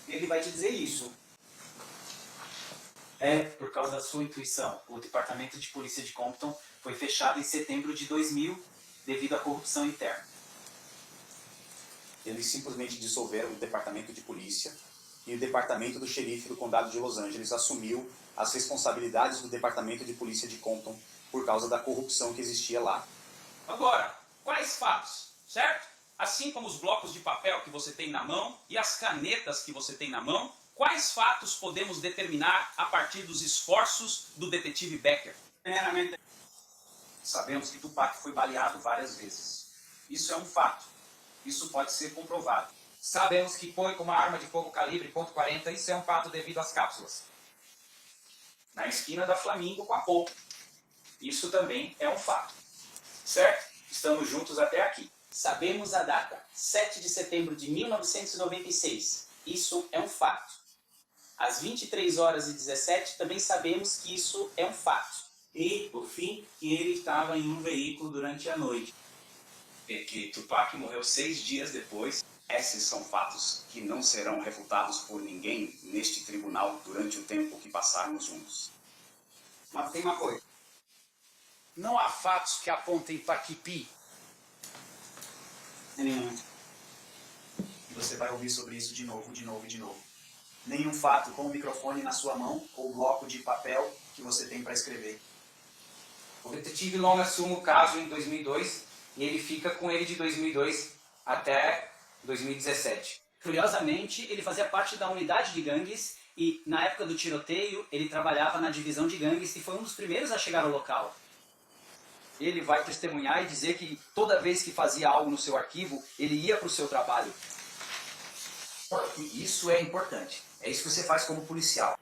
Ele vai te dizer isso. É por causa da sua intuição. O departamento de polícia de Compton foi fechado em setembro de 2000 devido à corrupção interna. Eles simplesmente dissolveram o departamento de polícia e o departamento do xerife do condado de Los Angeles assumiu as responsabilidades do departamento de polícia de Compton por causa da corrupção que existia lá. Agora, quais fatos, certo? Assim como os blocos de papel que você tem na mão e as canetas que você tem na mão, quais fatos podemos determinar a partir dos esforços do detetive Becker? Primeiramente, sabemos que Tupac foi baleado várias vezes. Isso é um fato. Isso pode ser comprovado. Sabemos que foi com uma arma de fogo calibre .40, isso é um fato devido às cápsulas. Na esquina da Flamingo com a Paul. Isso também é um fato. Certo? Estamos juntos até aqui. Sabemos a data, 7 de setembro de 1996. Isso é um fato. Às 23h17 também sabemos que isso é um fato. E, por fim, que ele estava em um veículo durante a noite. E que Tupac morreu 6 dias depois. Esses são fatos que não serão refutados por ninguém neste tribunal durante o tempo que passarmos juntos. Mas tem uma coisa. Não há fatos que apontem para Kipi. Nenhum. E você vai ouvir sobre isso de novo, de novo e de novo. Nenhum fato com o microfone na sua mão ou bloco de papel que você tem para escrever. O detetive Long assume o caso em 2002 e ele fica com ele de 2002 até 2017. Curiosamente, ele fazia parte da unidade de gangues e, na época do tiroteio, ele trabalhava na divisão de gangues e foi um dos primeiros a chegar ao local. Ele vai testemunhar e dizer que toda vez que fazia algo no seu arquivo, ele ia para o seu trabalho. E isso é importante. É isso que você faz como policial.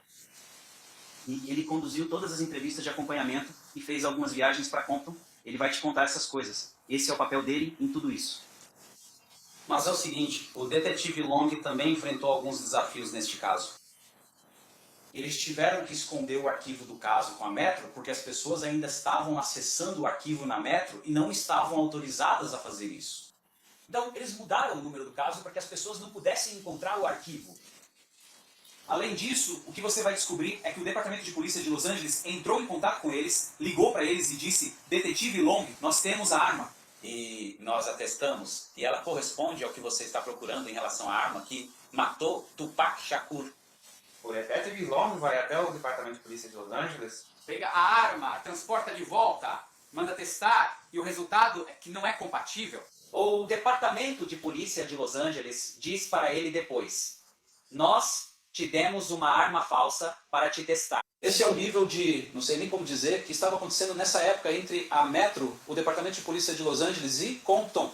E ele conduziu todas as entrevistas de acompanhamento e fez algumas viagens para Compton. Ele vai te contar essas coisas. Esse é o papel dele em tudo isso. Mas é o seguinte, o detetive Long também enfrentou alguns desafios neste caso. Eles tiveram que esconder o arquivo do caso com a Metro porque as pessoas ainda estavam acessando o arquivo na Metro e não estavam autorizadas a fazer isso. Então, eles mudaram o número do caso para que as pessoas não pudessem encontrar o arquivo. Além disso, o que você vai descobrir é que o Departamento de Polícia de Los Angeles entrou em contato com eles, ligou para eles e disse: Detetive Long, nós temos a arma. E nós a testamos, e ela corresponde ao que você está procurando em relação à arma que matou Tupac Shakur. O detetive Long vai até o Departamento de Polícia de Los Angeles, Pega a arma, transporta de volta, manda testar, e o resultado é que não é compatível. O Departamento de Polícia de Los Angeles diz para ele depois: nós te demos uma arma falsa para te testar. Esse é o nível de, não sei nem como dizer, que estava acontecendo nessa época entre a Metro, o Departamento de Polícia de Los Angeles e Compton.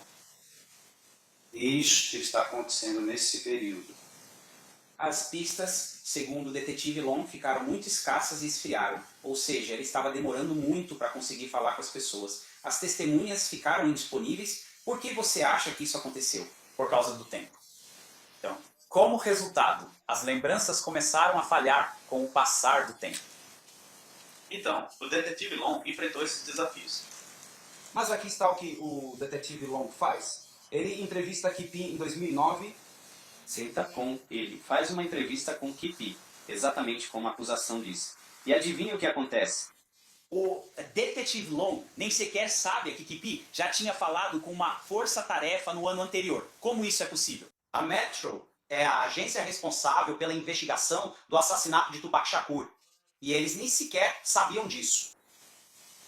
Isso está acontecendo nesse período. As pistas, segundo o detetive Long, ficaram muito escassas e esfriaram. Ou seja, ele estava demorando muito para conseguir falar com as pessoas. As testemunhas ficaram indisponíveis. Por que você acha que isso aconteceu? Por causa do tempo. Então, como resultado, as lembranças começaram a falhar com o passar do tempo. Então, o detetive Long enfrentou esses desafios. Mas aqui está o que o detetive Long faz. Ele entrevista Kipi em 2009. Senta com ele, faz uma entrevista com Kipi, exatamente como a acusação diz. E adivinha o que acontece? O detetive Long nem sequer sabe que Kipi já tinha falado com uma força-tarefa no ano anterior. Como isso é possível? A Metro é a agência responsável pela investigação do assassinato de Tupac Shakur. E eles nem sequer sabiam disso.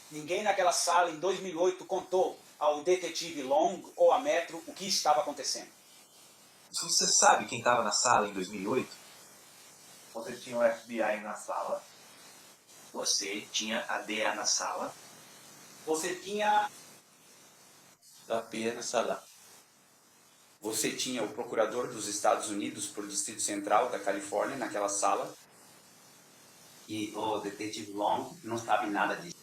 Ninguém naquela sala em 2008 contou ao detetive Long ou à Metro o que estava acontecendo. Você sabe quem estava na sala em 2008? Você tinha o FBI na sala. Você tinha a DEA na sala. Você tinha A PIA na sala. Você tinha o procurador dos Estados Unidos para o Distrito Central da Califórnia naquela sala. E o detetive Long não sabe nada disso.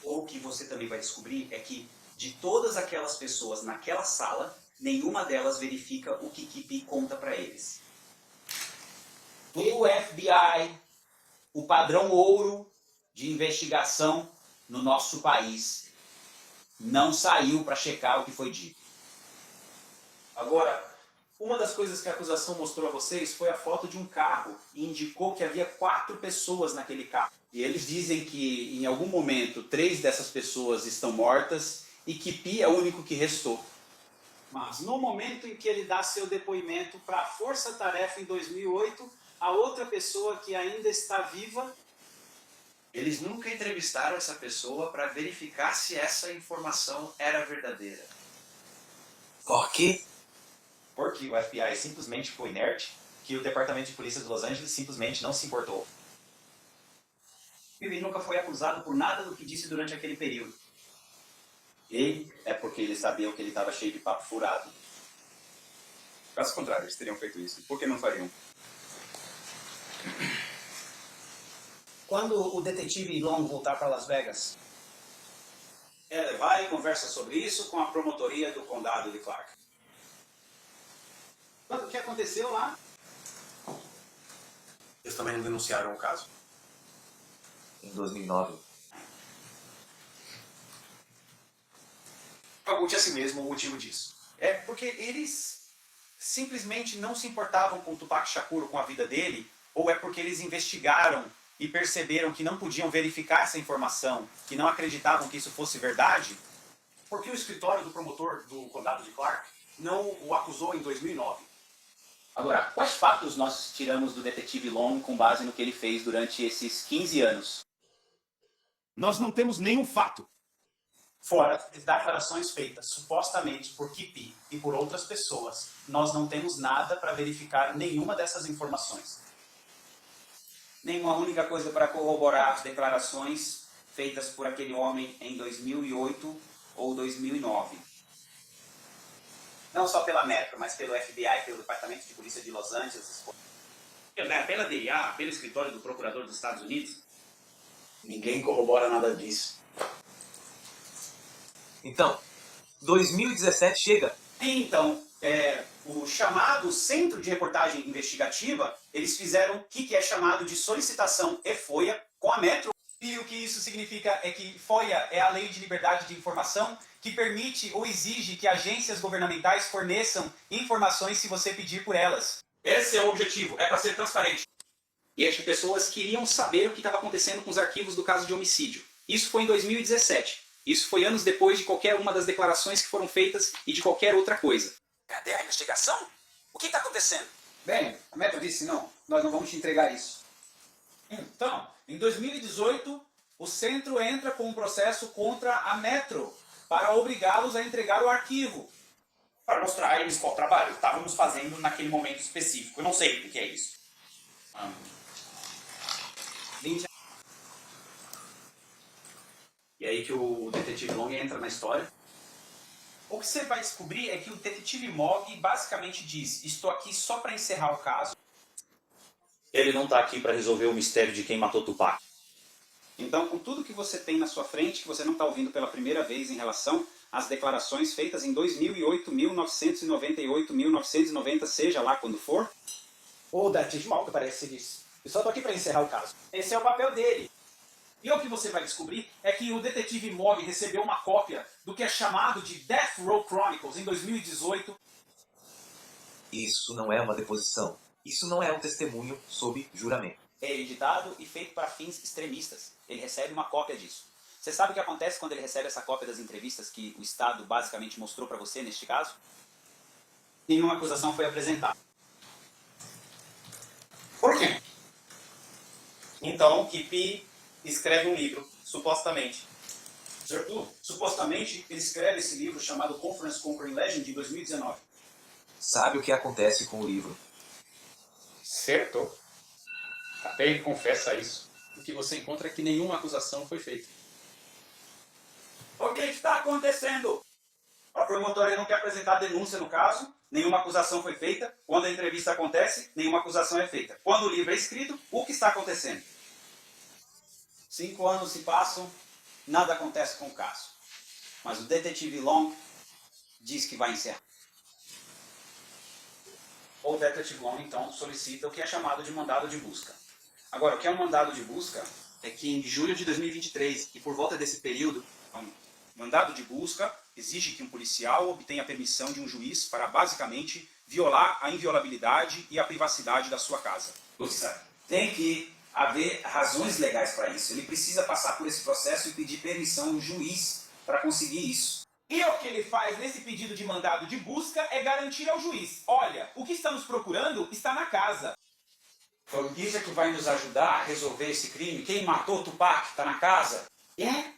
O que você também vai descobrir é que de todas aquelas pessoas naquela sala, nenhuma delas verifica o que Kipi conta para eles. O FBI, o padrão ouro de investigação no nosso país, não saiu para checar o que foi dito. Agora, uma das coisas que a acusação mostrou a vocês foi a foto de um carro e indicou que havia 4 pessoas naquele carro. E eles dizem que em algum momento 3 dessas pessoas estão mortas e que Pi é o único que restou. Mas no momento em que ele dá seu depoimento para a Força Tarefa em 2008, a outra pessoa que ainda está viva... Eles nunca entrevistaram essa pessoa para verificar se essa informação era verdadeira. Por quê? Porque o FBI simplesmente ficou inerte, que o Departamento de Polícia de Los Angeles simplesmente não se importou. Ele nunca foi acusado por nada do que disse durante aquele período. E é porque eles sabiam que ele estava cheio de papo furado. Caso contrário, eles teriam feito isso. Por que não fariam? Quando o detetive Long voltar para Las Vegas, Ele vai e conversa sobre isso com a promotoria do condado de Clark. O que aconteceu lá? Eles também denunciaram o caso. Em 2009. Pergunte a si mesmo o motivo disso. É porque eles simplesmente não se importavam com o Tupac Shakur ou com a vida dele, ou é porque eles investigaram e perceberam que não podiam verificar essa informação, que não acreditavam que isso fosse verdade? Porque o escritório do promotor do condado de Clark não o acusou em 2009. Agora, quais fatos nós tiramos do detetive Long com base no que ele fez durante esses 15 anos? Nós não temos nenhum fato. Fora as declarações feitas supostamente por Kipi e por outras pessoas, nós não temos nada para verificar nenhuma dessas informações. Nenhuma única coisa para corroborar as declarações feitas por aquele homem em 2008 ou 2009. Não só pela Metro, mas pelo FBI, pelo Departamento de Polícia de Los Angeles. Pela DEA, pelo escritório do Procurador dos Estados Unidos. Ninguém corrobora nada disso. Então, 2017 chega. Então, o chamado Centro de Reportagem Investigativa, eles fizeram o que é chamado de solicitação e-FOIA com a Metro. E o que isso significa é que FOIA é a Lei de Liberdade de Informação que permite ou exige que agências governamentais forneçam informações se você pedir por elas. Esse é o objetivo, é para ser transparente. E as pessoas queriam saber o que estava acontecendo com os arquivos do caso de homicídio. Isso foi em 2017. Isso foi anos depois de qualquer uma das declarações que foram feitas e de qualquer outra coisa. Cadê a investigação? O que está acontecendo? Bem, a Metro disse não, nós não vamos te entregar isso. Então, em 2018, o centro entra com um processo contra a Metro para obrigá-los a entregar o arquivo. Para mostrar a eles qual trabalho estávamos fazendo naquele momento específico. Eu não sei o que é isso. 20. E aí que o detetive Long entra na história. O que você vai descobrir é que o detetive Mogg basicamente diz: estou aqui só para encerrar o caso. Ele não está aqui para resolver o mistério de quem matou Tupac. Então, com tudo que você tem na sua frente, que você não está ouvindo pela primeira vez em relação às declarações feitas em 2008, 1998, 1990, seja lá quando for, O detetive Mogg parece disso. Eu só estou aqui para encerrar o caso. esse é o papel dele. E o que você vai descobrir é que o detetive Mogg recebeu uma cópia do que é chamado de Death Row Chronicles em 2018. Isso não é uma deposição. Isso não é um testemunho sob juramento. É editado e feito para fins extremistas. Ele recebe uma cópia disso. Você sabe o que acontece quando ele recebe essa cópia das entrevistas que o Estado basicamente mostrou para você neste caso? Nenhuma acusação foi apresentada. Por quê? Então, Kipi escreve um livro, supostamente. Certo? Supostamente, ele escreve esse livro chamado Conference Conquering Legend de 2019. Sabe o que acontece com o livro? Certo. Até ele confessa isso. O que você encontra é que nenhuma acusação foi feita. O que está acontecendo? A promotoria não quer apresentar denúncia no caso, nenhuma acusação foi feita. Quando a entrevista acontece, nenhuma acusação é feita. Quando o livro é escrito, o que está acontecendo? 5 anos se passam, nada acontece com o caso. Mas o detetive Long diz que vai encerrar. O detetive Long, então, solicita o que é chamado de mandado de busca. Agora, o que é um mandado de busca É que em julho de 2023, e por volta desse período, mandado de busca exige que um policial obtenha permissão de um juiz para, basicamente, violar a inviolabilidade e a privacidade da sua casa. Tem que haver razões legais para isso. Ele precisa passar por esse processo e pedir permissão do juiz para conseguir isso. E o que ele faz nesse pedido de mandado de busca é garantir ao juiz: olha, o que estamos procurando está na casa. Isso é que vai nos ajudar a resolver esse crime. Quem matou Tupac está na casa.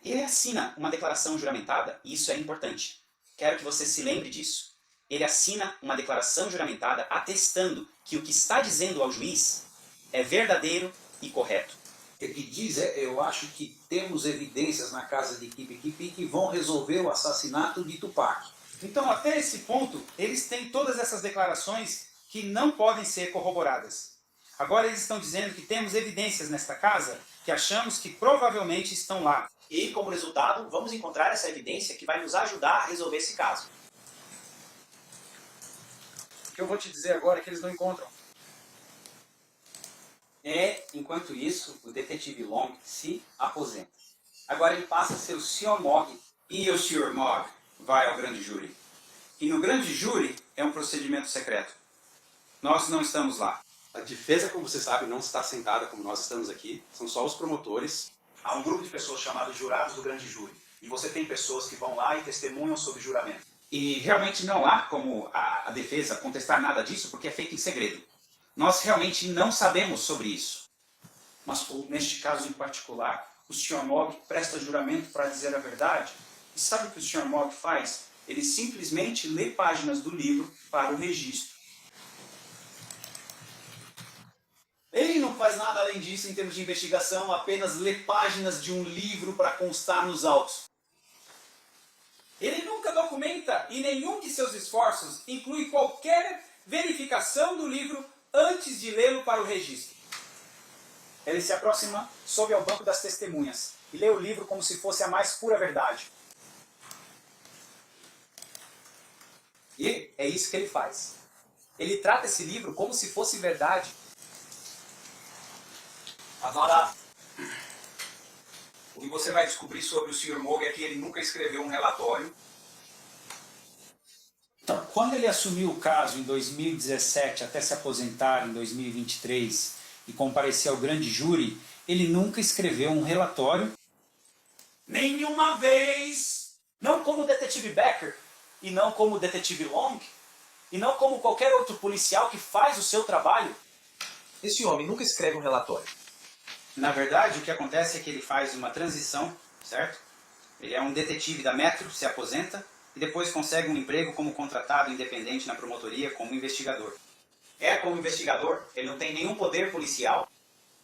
Ele assina uma declaração juramentada, e isso é importante. Quero que você se lembre disso. Ele assina uma declaração juramentada atestando que o que está dizendo ao juiz é verdadeiro e correto. O que diz é, eu acho que temos evidências na casa de Kipi que vão resolver o assassinato de Tupac. Então, até esse ponto, eles têm todas essas declarações que não podem ser corroboradas. Agora eles estão dizendo que temos evidências nesta casa que achamos que provavelmente estão lá. E, como resultado, vamos encontrar essa evidência que vai nos ajudar a resolver esse caso. O que eu vou te dizer agora é que eles não encontram. Enquanto isso, o detetive Long se aposenta. Agora ele passa a ser o Sr. Mogg. E o Sr. Mogg vai ao grande júri. E no grande júri é um procedimento secreto. Nós não estamos lá. A defesa, como você sabe, não está sentada como nós estamos aqui. São só os promotores. Há um grupo de pessoas chamados jurados do grande júri. E você tem pessoas que vão lá e testemunham sob juramento. E realmente não há como a defesa contestar nada disso, porque é feito em segredo. Nós realmente não sabemos sobre isso. Mas neste caso em particular, o Sr. Mogg presta juramento para dizer a verdade. E sabe o que o Sr. Mogg faz? Ele simplesmente lê páginas do livro para o registro. Ele não faz nada além disso em termos de investigação, apenas lê páginas de um livro para constar nos autos. Ele nunca documenta e nenhum de seus esforços inclui qualquer verificação do livro antes de lê-lo para o registro. Ele se aproxima, sobe ao banco das testemunhas e lê o livro como se fosse a mais pura verdade. E é isso que ele faz. Ele trata esse livro como se fosse verdade. Agora, o que você vai descobrir sobre o Sr. Mogg é que ele nunca escreveu um relatório. Então, quando ele assumiu o caso em 2017 até se aposentar em 2023 e comparecer ao grande júri, ele nunca escreveu um relatório. Nenhuma vez! Não como o detetive Becker, e não como o detetive Long, e não como qualquer outro policial que faz o seu trabalho. Esse homem nunca escreve um relatório. Na verdade, o que acontece é que ele faz uma transição, certo? Ele é um detetive da Metro, se aposenta, e depois consegue um emprego como contratado independente na promotoria como investigador. Como investigador, ele não tem nenhum poder policial.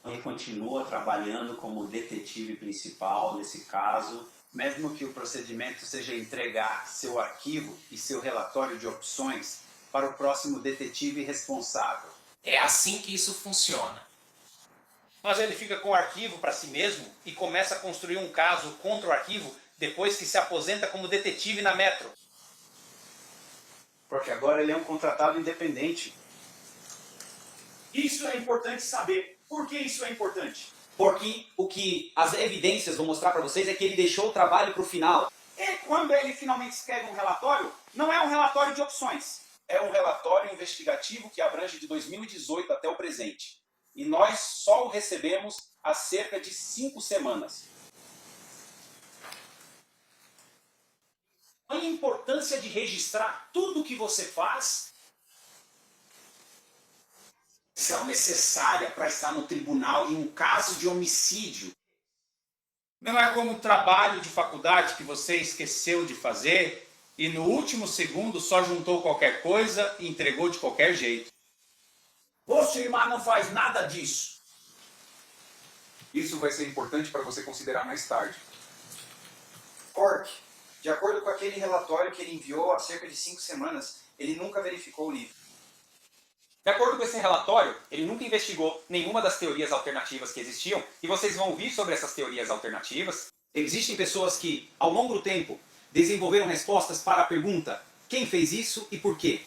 Ele continua trabalhando como detetive principal nesse caso. Mesmo que o procedimento seja entregar seu arquivo e seu relatório de opções para o próximo detetive responsável. É assim que isso funciona. Mas ele fica com o arquivo para si mesmo e começa a construir um caso contra o arquivo depois que se aposenta como detetive na Metro. Porque agora ele é um contratado independente. Isso é importante saber. Por que isso é importante? Porque o que as evidências vão mostrar para vocês é que ele deixou o trabalho para o final. E quando ele finalmente escreve um relatório, não é um relatório de opções. É um relatório investigativo que abrange de 2018 até o presente. E nós só o recebemos há cerca de 5 semanas. A importância de registrar tudo o que você faz são necessárias para estar no tribunal em um caso de homicídio. Não é como o trabalho de faculdade que você esqueceu de fazer e no último segundo só juntou qualquer coisa e entregou de qualquer jeito. Você, irmã, não faz nada disso. Isso vai ser importante para você considerar mais tarde. Cork, de acordo com aquele relatório que ele enviou há cerca de 5 semanas, ele nunca verificou o livro. De acordo com esse relatório, ele nunca investigou nenhuma das teorias alternativas que existiam, e vocês vão ouvir sobre essas teorias alternativas. Existem pessoas que, ao longo do tempo, desenvolveram respostas para a pergunta: quem fez isso e por quê?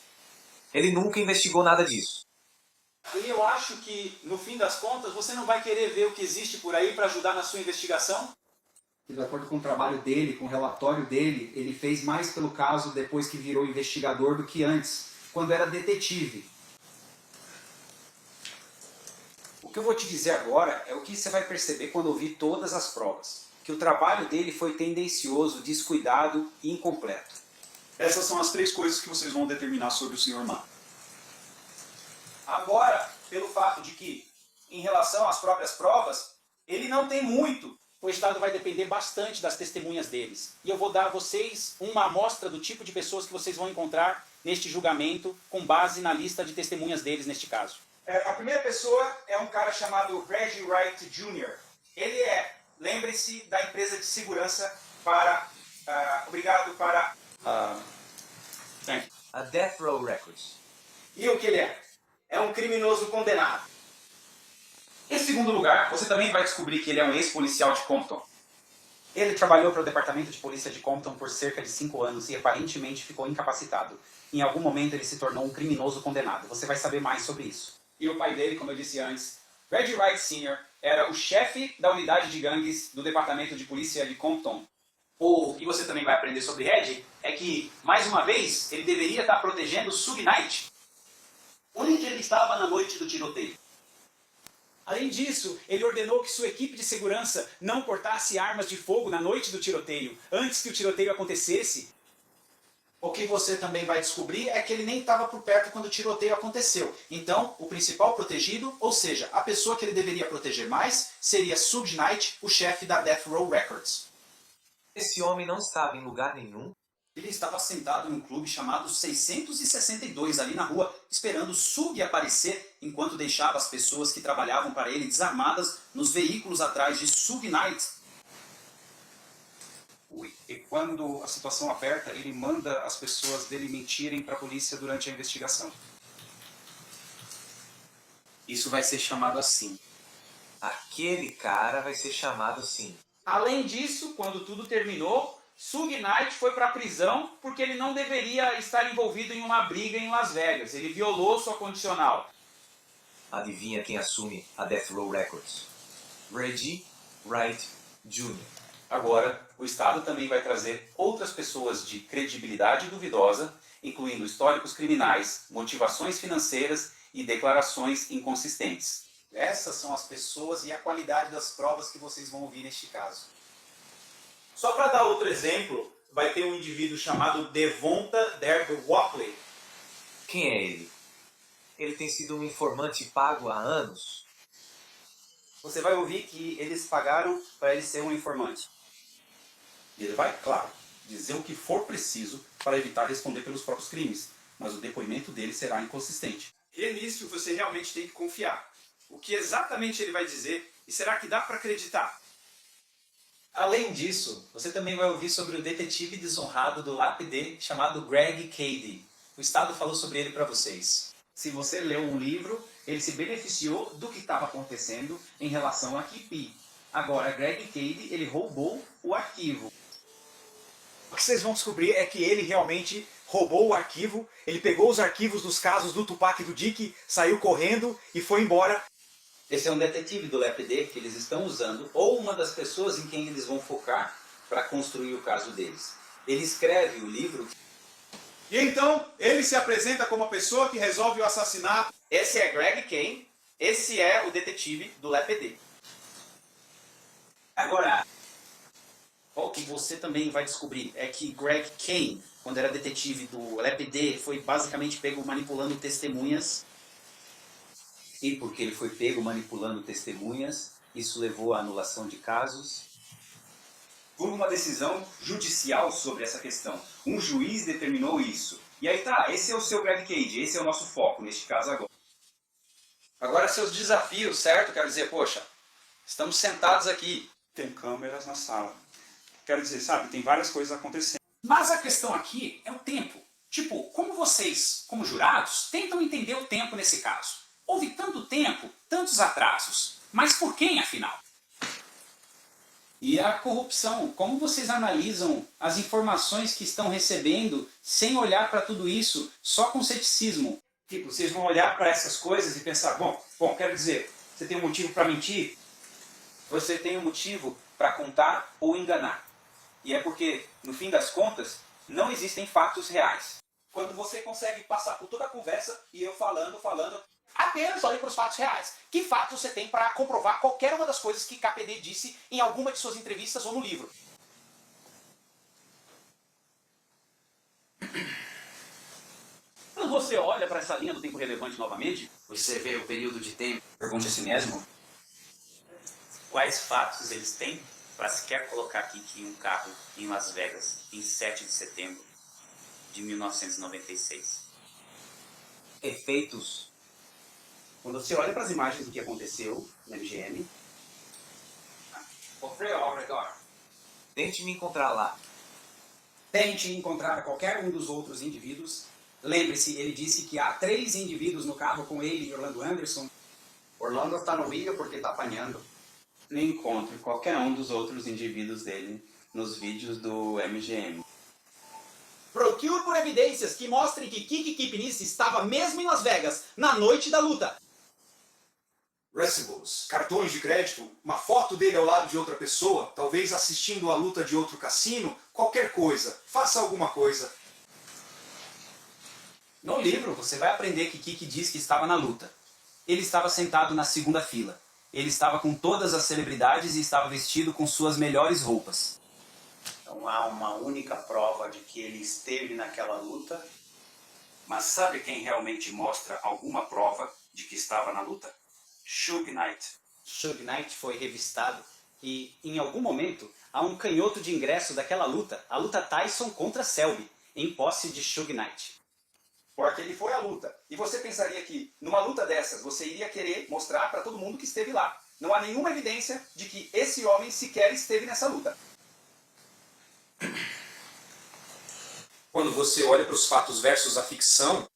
Ele nunca investigou nada disso. E eu acho que, no fim das contas, você não vai querer ver o que existe por aí para ajudar na sua investigação? De acordo com o trabalho dele, com o relatório dele, ele fez mais pelo caso depois que virou investigador do que antes, quando era detetive. O que eu vou te dizer agora é o que você vai perceber quando ouvir todas as provas. Que o trabalho dele foi tendencioso, descuidado e incompleto. Essas são as 3 coisas que vocês vão determinar sobre o Sr. Ma. Agora, pelo fato de que, em relação às próprias provas, ele não tem muito. O Estado vai depender bastante das testemunhas deles. E eu vou dar a vocês uma amostra do tipo de pessoas que vocês vão encontrar neste julgamento, com base na lista de testemunhas deles neste caso. A primeira pessoa é um cara chamado Reggie Wright Jr. Ele é, lembre-se, da empresa de segurança para... obrigado para... A Death Row Records. E o que ele é? É um criminoso condenado. Em segundo lugar, você também vai descobrir que ele é um ex-policial de Compton. Ele trabalhou para o Departamento de Polícia de Compton por cerca de 5 anos e aparentemente ficou incapacitado. Em algum momento ele se tornou um criminoso condenado. Você vai saber mais sobre isso. E o pai dele, como eu disse antes, Reggie Wright Sr., era o chefe da unidade de gangues do Departamento de Polícia de Compton. O que você também vai aprender sobre Reggie é que, mais uma vez, ele deveria estar protegendo Suge Knight. Onde ele estava na noite do tiroteio? Além disso, ele ordenou que sua equipe de segurança não portasse armas de fogo na noite do tiroteio, antes que o tiroteio acontecesse. O que você também vai descobrir é que ele nem estava por perto quando o tiroteio aconteceu. Então, o principal protegido, ou seja, a pessoa que ele deveria proteger mais, seria Suge Knight, o chefe da Death Row Records. Esse homem não estava em lugar nenhum. Ele estava sentado em um clube chamado 662 ali na rua, esperando Suge aparecer, enquanto deixava as pessoas que trabalhavam para ele desarmadas nos veículos atrás de Suge Knight. E quando a situação aperta, ele manda as pessoas dele mentirem para a polícia durante a investigação. Isso vai ser chamado assim. Aquele cara vai ser chamado assim. Além disso, quando tudo terminou, Suge Knight foi para a prisão porque ele não deveria estar envolvido em uma briga em Las Vegas. Ele violou sua condicional. Adivinha quem assume a Death Row Records? Reggie Wright Jr. Agora, o Estado também vai trazer outras pessoas de credibilidade duvidosa, incluindo históricos criminais, motivações financeiras e declarações inconsistentes. Essas são as pessoas e a qualidade das provas que vocês vão ouvir neste caso. Só para dar outro exemplo, vai ter um indivíduo chamado Devonta Derby Walkley. Quem é ele? Ele tem sido um informante pago há anos. Você vai ouvir que eles pagaram para ele ser um informante. E ele vai, claro, dizer o que for preciso para evitar responder pelos próprios crimes, mas o depoimento dele será inconsistente. E nisso você realmente tem que confiar. O que exatamente ele vai dizer e será que dá para acreditar? Além disso, você também vai ouvir sobre o detetive desonrado do LAPD chamado Greg Cady. O Estado falou sobre ele para vocês. Se você leu um livro, ele se beneficiou do que estava acontecendo em relação a Kipi. Agora, Greg Cady, ele roubou o arquivo. O que vocês vão descobrir é que ele realmente roubou o arquivo, ele pegou os arquivos dos casos do Tupac e do Dick, saiu correndo e foi embora. Esse é um detetive do LAPD que eles estão usando, ou uma das pessoas em quem eles vão focar para construir o caso deles. Ele escreve o livro. E então, ele se apresenta como a pessoa que resolve o assassinato. Esse é Greg Kane, esse é o detetive do LAPD. Agora, o que você também vai descobrir é que Greg Kane, quando era detetive do LAPD, foi basicamente pego manipulando testemunhas. E porque ele foi pego manipulando testemunhas, isso levou à anulação de casos. Houve uma decisão judicial sobre essa questão. Um juiz determinou isso. E aí tá, esse é o seu Greg Cade, esse é o nosso foco neste caso agora. Agora seus desafios, certo? Quero dizer, poxa, Estamos sentados aqui. Tem câmeras na sala. Quero dizer, sabe, tem várias coisas acontecendo. Mas a questão aqui é o tempo. Tipo, como vocês, como jurados, tentam entender o tempo nesse caso? Houve tanto tempo, tantos atrasos. Mas por quem, afinal? E a corrupção? Como vocês analisam as informações que estão recebendo sem olhar para tudo isso, só com ceticismo? Tipo, vocês vão olhar para essas coisas e pensar, bom, quero dizer, você tem um motivo para mentir? Você tem um motivo para contar ou enganar. E é porque, no fim das contas, não existem fatos reais. Quando você consegue passar por toda a conversa e eu falando, apenas olhe para os fatos reais. Que fatos você tem para comprovar qualquer uma das coisas que KPD disse em alguma de suas entrevistas ou no livro? Quando você olha para essa linha do tempo relevante novamente, você vê o período de tempo, pergunte a si mesmo, Quais fatos eles têm para sequer colocar aqui que um carro em Las Vegas, em 7 de setembro de 1996? Efeitos. Quando você olha para as imagens do que aconteceu na MGM, Tente me encontrar lá. Tente encontrar qualquer um dos outros indivíduos. Lembre-se, ele disse que há 3 indivíduos no carro com ele e Orlando Anderson. Orlando está no vídeo porque está apanhando. Não encontre qualquer um dos outros indivíduos dele nos vídeos do MGM. Procure por evidências que mostrem que Kiki Kipnis estava mesmo em Las Vegas, na noite da luta. Receivables, cartões de crédito, uma foto dele ao lado de outra pessoa, talvez assistindo a luta de outro cassino, qualquer coisa. Faça alguma coisa. No livro, você vai aprender que Kiki diz que estava na luta. Ele estava sentado na segunda fila. Ele estava com todas as celebridades e estava vestido com suas melhores roupas. Então há uma única prova de que ele esteve naquela luta. Mas sabe quem realmente mostra alguma prova de que estava na luta? Suge Knight. Suge Knight foi revistado e, em algum momento, há um canhoto de ingresso daquela luta, a luta Tyson contra Selby, em posse de Suge Knight. Porque ele foi à luta. E você pensaria que, numa luta dessas, você iria querer mostrar para todo mundo que esteve lá. Não há nenhuma evidência de que esse homem sequer esteve nessa luta. Quando você olha para os fatos versus a ficção,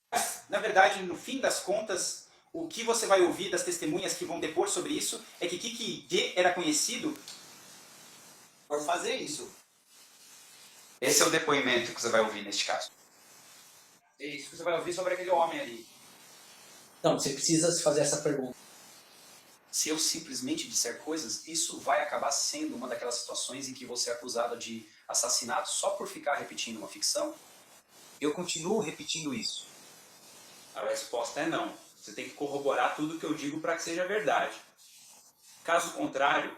Na verdade, no fim das contas, o que você vai ouvir das testemunhas que vão depor sobre isso é que Kiki G era conhecido por fazer isso. Esse é o depoimento que você vai ouvir neste caso. É isso que você vai ouvir sobre aquele homem ali. Então, você precisa se fazer essa pergunta. Se eu simplesmente disser coisas, isso vai acabar sendo uma daquelas situações em que você é acusado de assassinato só por ficar repetindo uma ficção? Eu continuo repetindo isso. A resposta é não. Você tem que corroborar tudo que eu digo para que seja verdade. Caso contrário,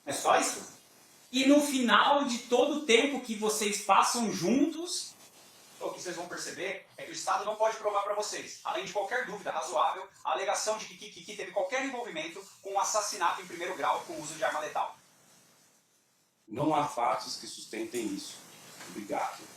é só isso. E no final de todo o tempo que vocês passam juntos, o que vocês vão perceber é que o Estado não pode provar para vocês, além de qualquer dúvida razoável, a alegação de que Kiki teve qualquer envolvimento com um assassinato em primeiro grau com uso de arma letal. Não há fatos que sustentem isso. Obrigado.